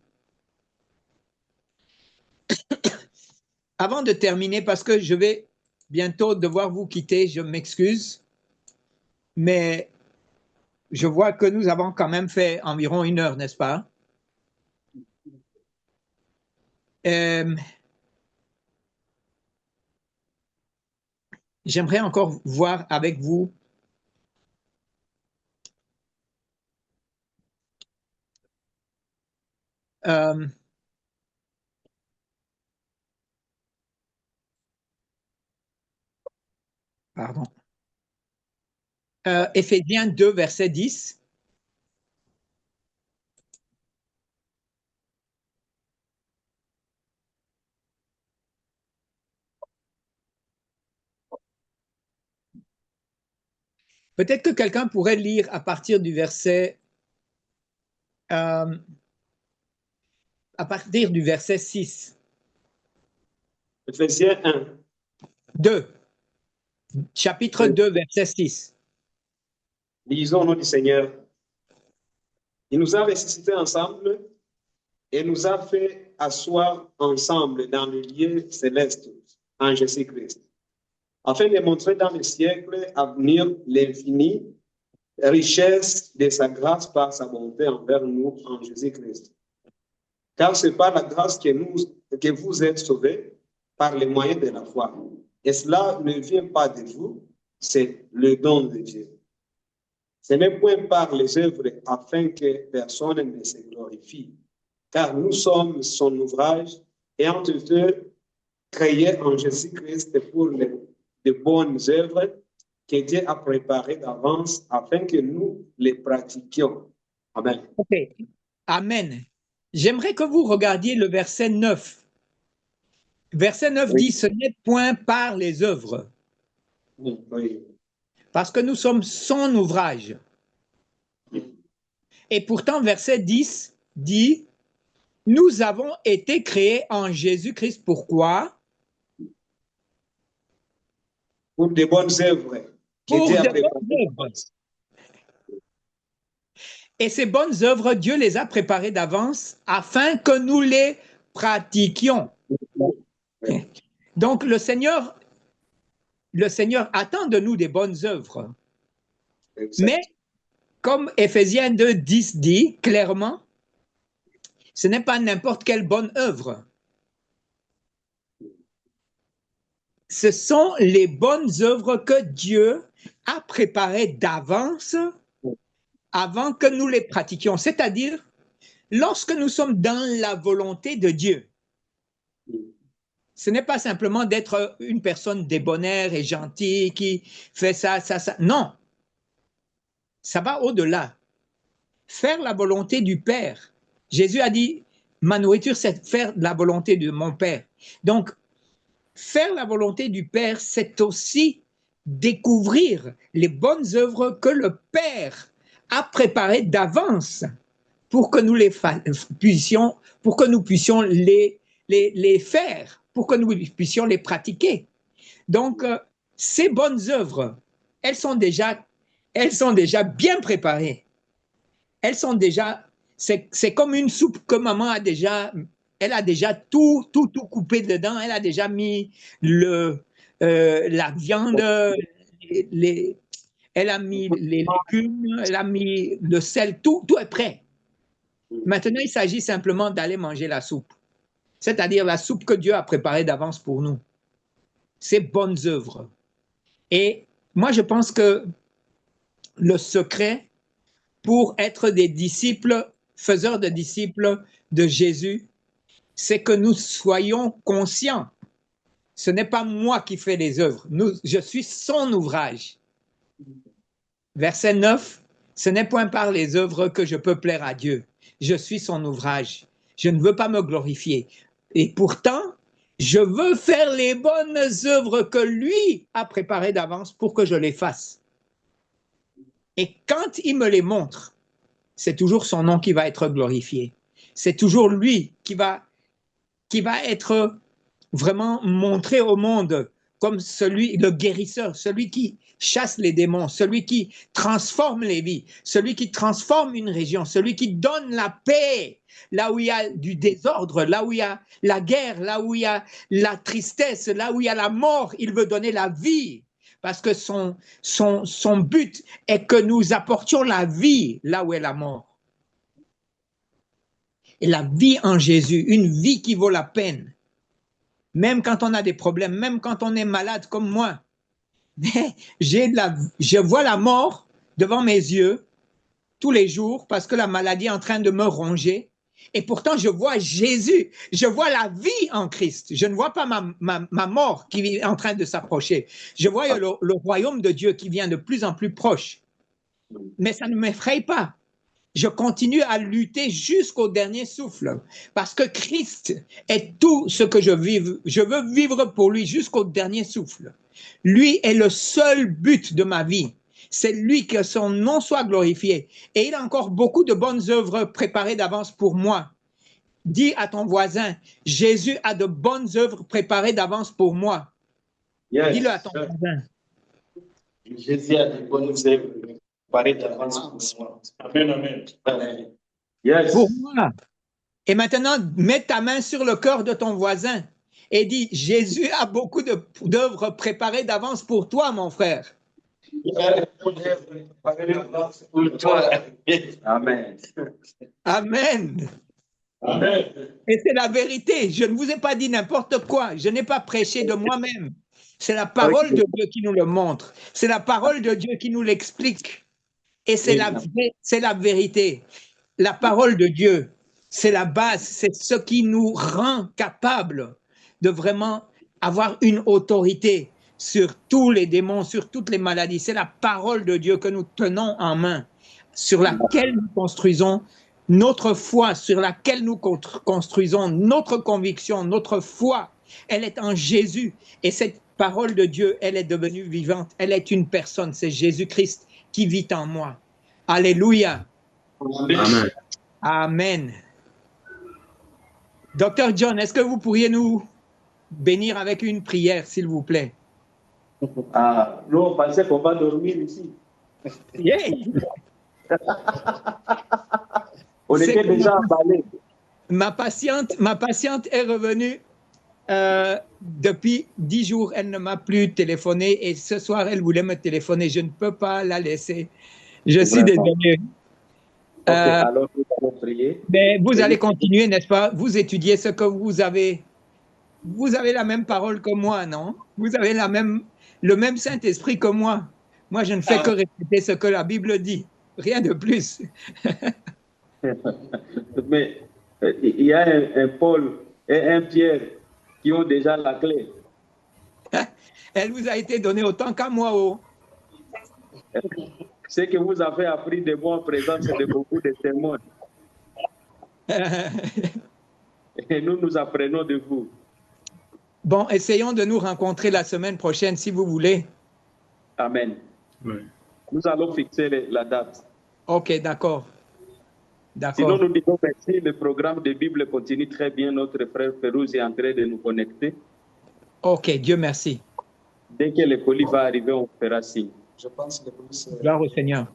Avant de terminer, parce que je vais bientôt devoir vous quitter, je m'excuse, mais je vois que nous avons quand même fait environ 1 heure, n'est-ce pas? J'aimerais encore voir avec vous pardon. Éphésiens 2, verset 10. Peut-être que quelqu'un pourrait lire à partir du verset 6. Éphésiens 1. 2. Chapitre 2, verset 6. Lisons au nom du Seigneur. Il nous a ressuscités ensemble et nous a fait asseoir ensemble dans le lieu céleste en Jésus-Christ, afin de montrer dans les siècles à venir l'infinie richesse de sa grâce par sa bonté envers nous en Jésus-Christ. Car c'est par la grâce que vous êtes sauvés par les moyens de la foi. Et cela ne vient pas de vous, c'est le don de Dieu. Ce n'est point par les œuvres afin que personne ne se glorifie, car nous sommes son ouvrage et entre eux créés en Jésus-Christ pour de bonnes œuvres que Dieu a préparées d'avance afin que nous les pratiquions. Amen. Ok. Amen. J'aimerais que vous regardiez le verset 9. Verset 9 dit, ce n'est point par les œuvres. Oui. Parce que nous sommes son ouvrage. Et pourtant, verset 10 dit, nous avons été créés en Jésus-Christ. Pourquoi? Pour de bonnes œuvres. Pour de bonnes œuvres. Et ces bonnes œuvres, Dieu les a préparées d'avance afin que nous les pratiquions. Donc, le Seigneur attend de nous des bonnes œuvres. Exact. Mais, comme Éphésiens 2, 10 dit clairement, ce n'est pas n'importe quelle bonne œuvre. Ce sont les bonnes œuvres que Dieu a préparées d'avance avant que nous les pratiquions. C'est-à-dire, lorsque nous sommes dans la volonté de Dieu, ce n'est pas simplement d'être une personne débonnaire et gentille qui fait ça. Non. Ça va au-delà. Faire la volonté du Père. Jésus a dit, ma nourriture, c'est faire la volonté de mon Père. Donc, faire la volonté du Père, c'est aussi découvrir les bonnes œuvres que le Père a préparées d'avance pour que nous puissions les faire, pour que nous puissions les pratiquer. Donc, ces bonnes œuvres, elles sont déjà bien préparées. Elles sont déjà, c'est comme une soupe que maman a déjà, elle a déjà tout coupé dedans. Elle a déjà mis la viande, elle a mis les légumes, elle a mis le sel, tout est prêt. Maintenant, il s'agit simplement d'aller manger la soupe, c'est-à-dire la soupe que Dieu a préparée d'avance pour nous. Ces bonnes œuvres. Et moi, je pense que le secret pour être des disciples, faiseurs de disciples de Jésus, c'est que nous soyons conscients. Ce n'est pas moi qui fais les œuvres. Je suis son ouvrage. Verset 9, ce n'est point par les œuvres que je peux plaire à Dieu. Je suis son ouvrage. Je ne veux pas me glorifier. Et pourtant, je veux faire les bonnes œuvres que lui a préparées d'avance pour que je les fasse. Et quand il me les montre, c'est toujours son nom qui va être glorifié. C'est toujours lui qui va être vraiment montré au monde comme le guérisseur, celui qui chasse les démons, celui qui transforme les vies, celui qui transforme une région, celui qui donne la paix là où il y a du désordre, là où il y a la guerre, là où il y a la tristesse, là où il y a la mort, il veut donner la vie. Parce que son but est que nous apportions la vie là où est la mort. Et la vie en Jésus, une vie qui vaut la peine. Même quand on a des problèmes, même quand on est malade comme moi. Mais je vois la mort devant mes yeux tous les jours parce que la maladie est en train de me ronger. Et pourtant, je vois Jésus, je vois la vie en Christ. Je ne vois pas ma mort qui est en train de s'approcher. Je vois le royaume de Dieu qui vient de plus en plus proche. Mais ça ne m'effraie pas. Je continue à lutter jusqu'au dernier souffle parce que Christ est tout ce que je vive. Je veux vivre pour lui jusqu'au dernier souffle. Lui est le seul but de ma vie. C'est lui que son nom soit glorifié. Et il a encore beaucoup de bonnes œuvres préparées d'avance pour moi. Dis à ton voisin, Jésus a de bonnes œuvres préparées d'avance pour moi. Yes. Dis-le à ton voisin. Jésus a de bonnes œuvres préparées d'avance pour moi. Amen, amen. Amen. Yes. Pour moi. Et maintenant, mets ta main sur le cœur de ton voisin et dis, Jésus a beaucoup d'œuvres préparées d'avance pour toi, mon frère. Amen. Amen. Amen. Et c'est la vérité. Je ne vous ai pas dit n'importe quoi. Je n'ai pas prêché de moi-même. C'est la parole de Dieu qui nous le montre. C'est la parole de Dieu qui nous l'explique. Et c'est la vérité. La parole de Dieu, c'est la base. C'est ce qui nous rend capables de vraiment avoir une autorité sur tous les démons, sur toutes les maladies. C'est la parole de Dieu que nous tenons en main, sur laquelle nous construisons notre foi, sur laquelle nous construisons notre conviction, notre foi. Elle est en Jésus. Et cette parole de Dieu, elle est devenue vivante. Elle est une personne. C'est Jésus-Christ qui vit en moi. Alléluia. Amen. Amen. Docteur John, est-ce que vous pourriez nous bénir avec une prière, s'il vous plaît? Ah, nous, on pensait qu'on va dormir ici. Yeah. On était déjà emballés. Ma patiente est revenue depuis 10 jours. Elle ne m'a plus téléphoné et ce soir, elle voulait me téléphoner. Je ne peux pas la laisser. Je suis désolé. Ok, alors nous allons prier. Mais vous allez continuer, n'est-ce pas? Vous étudiez ce que vous avez. Vous avez la même parole que moi, non? Vous avez le même Saint-Esprit que moi. Moi, je ne fais que répéter ce que la Bible dit. Rien de plus. Mais il y a un Paul et un Pierre qui ont déjà la clé. Elle vous a été donnée autant qu'à moi. Oh. Ce que vous avez appris de moi en présence de beaucoup de témoins. Et nous apprenons de vous. Bon, essayons de nous rencontrer la semaine prochaine, si vous voulez. Amen. Oui. Nous allons fixer la date. Ok, d'accord. Sinon, nous disons merci. Le programme de Bible continue très bien. Notre frère Férouz est en train de nous connecter. Ok, Dieu merci. Dès que le colis va arriver, on fera signe. Je pense que le colis... Gloire au Seigneur.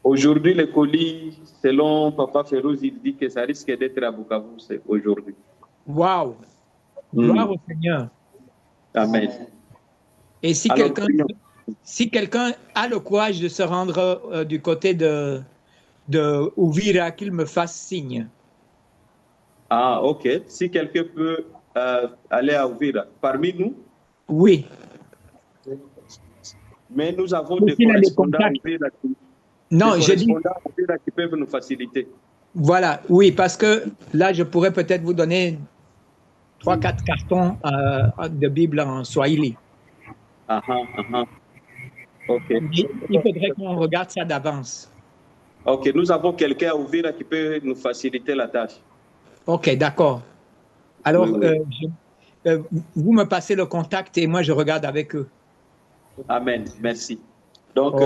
Aujourd'hui, le colis, selon Papa Férouz, il dit que ça risque d'être à Bukavu aujourd'hui. Waouh! Gloire au Seigneur. Amen. Et si quelqu'un a le courage de se rendre du côté de Uvira, qu'il me fasse signe. Ah, ok. Si quelqu'un peut aller à Uvira, parmi nous? Oui. Mais nous avons des correspondants à Uvira qui peuvent nous faciliter. Voilà, oui, parce que là, je pourrais peut-être vous donner 3-4 cartons de Bible en Swahili. Ok. Il faudrait qu'on regarde ça d'avance. Ok, nous avons quelqu'un à Uvira qui peut nous faciliter la tâche. Ok, d'accord. Alors, oui. Vous me passez le contact et moi, je regarde avec eux. Amen, merci. Donc,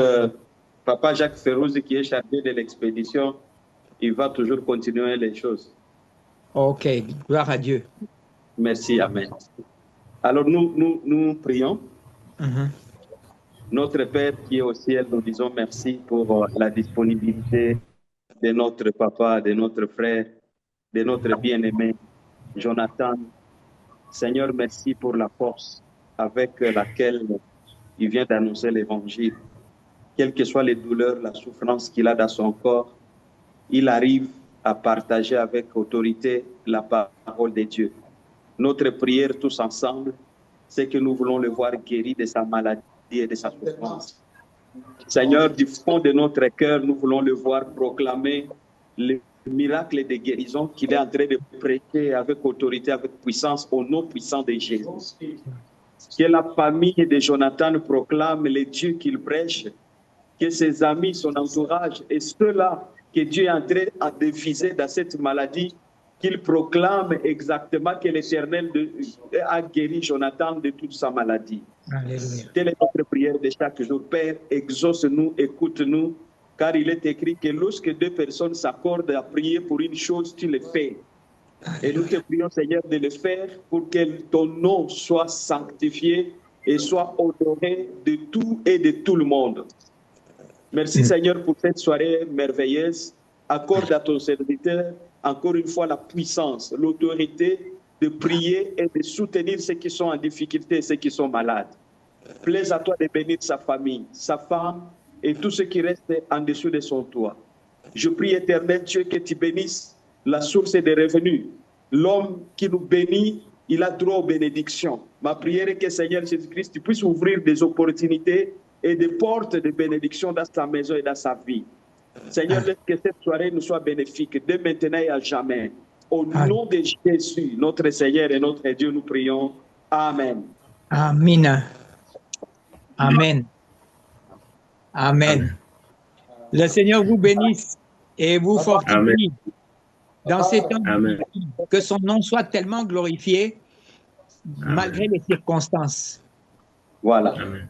Papa Jacques Férouz, qui est chargé de l'expédition, il va toujours continuer les choses. Ok, gloire à Dieu. Merci, amen. Alors, nous prions. Notre Père qui est au ciel, nous disons merci pour la disponibilité de notre papa, de notre frère, de notre bien-aimé, Jonathan. Seigneur, merci pour la force avec laquelle il vient d'annoncer l'évangile. Quelles que soient les douleurs, la souffrance qu'il a dans son corps, il arrive à partager avec autorité la parole de Dieu. Notre prière tous ensemble, c'est que nous voulons le voir guéri de sa maladie et de sa souffrance. Seigneur, du fond de notre cœur, nous voulons le voir proclamer le miracle de guérison qu'il est en train de prêcher avec autorité, avec puissance, au nom puissant de Jésus. Que la famille de Jonathan proclame les dieux qu'il prêche, que ses amis, son entourage et ceux-là que Dieu est en train de viser dans cette maladie qu'il proclame exactement que l'Éternel a guéri Jonathan de toute sa maladie. Alléluia. Telle est notre prière de chaque jour. Père, exauce-nous, écoute-nous, car il est écrit que lorsque deux personnes s'accordent à prier pour une chose, tu le fais. Et nous te prions, Seigneur, de le faire pour que ton nom soit sanctifié et soit honoré de tout et de tout le monde. Merci, Seigneur, pour cette soirée merveilleuse. Accorde à ton serviteur encore une fois la puissance, l'autorité de prier et de soutenir ceux qui sont en difficulté et ceux qui sont malades. Plaise à toi de bénir sa famille, sa femme et tout ce qui reste en dessous de son toit. Je prie, Éternel Dieu, que tu bénisses la source des revenus. L'homme qui nous bénit, il a droit aux bénédictions. Ma prière est que, Seigneur Jésus-Christ, tu puisses ouvrir des opportunités et des portes de bénédiction dans sa maison et dans sa vie. Seigneur, laisse que cette soirée nous soit bénéfique, dès maintenant et à jamais. Au nom de Jésus, notre Seigneur et notre Dieu, nous prions. Amen. Amen. Amen. Amen. Le Seigneur vous bénisse et vous fortifie dans ces temps. Amen. Que son nom soit tellement glorifié malgré les circonstances. Voilà. Amen.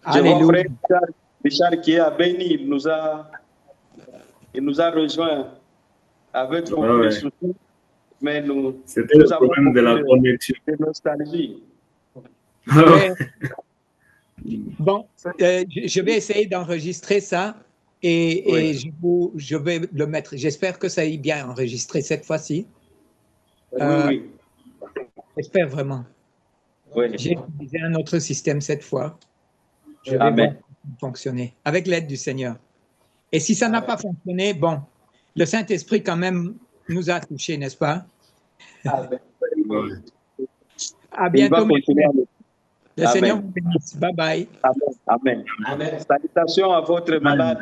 Je vois Alléluia. frère Richard qui est à Béni, il nous a rejoint avec beaucoup de soucis, mais c'était le problème de la connexion. De nostalgie. Bon, je vais essayer d'enregistrer ça et je vais le mettre. J'espère que ça est bien enregistré cette fois-ci. Oui. J'espère vraiment. Oui. J'ai utilisé un autre système cette fois. Je vais voir fonctionner avec l'aide du Seigneur. Et si ça n'a pas fonctionné, bon, le Saint-Esprit quand même nous a touchés, n'est-ce pas? Amen. À bientôt. Le Seigneur vous bénisse. Bye bye. Amen. Amen. Salutations à votre malade.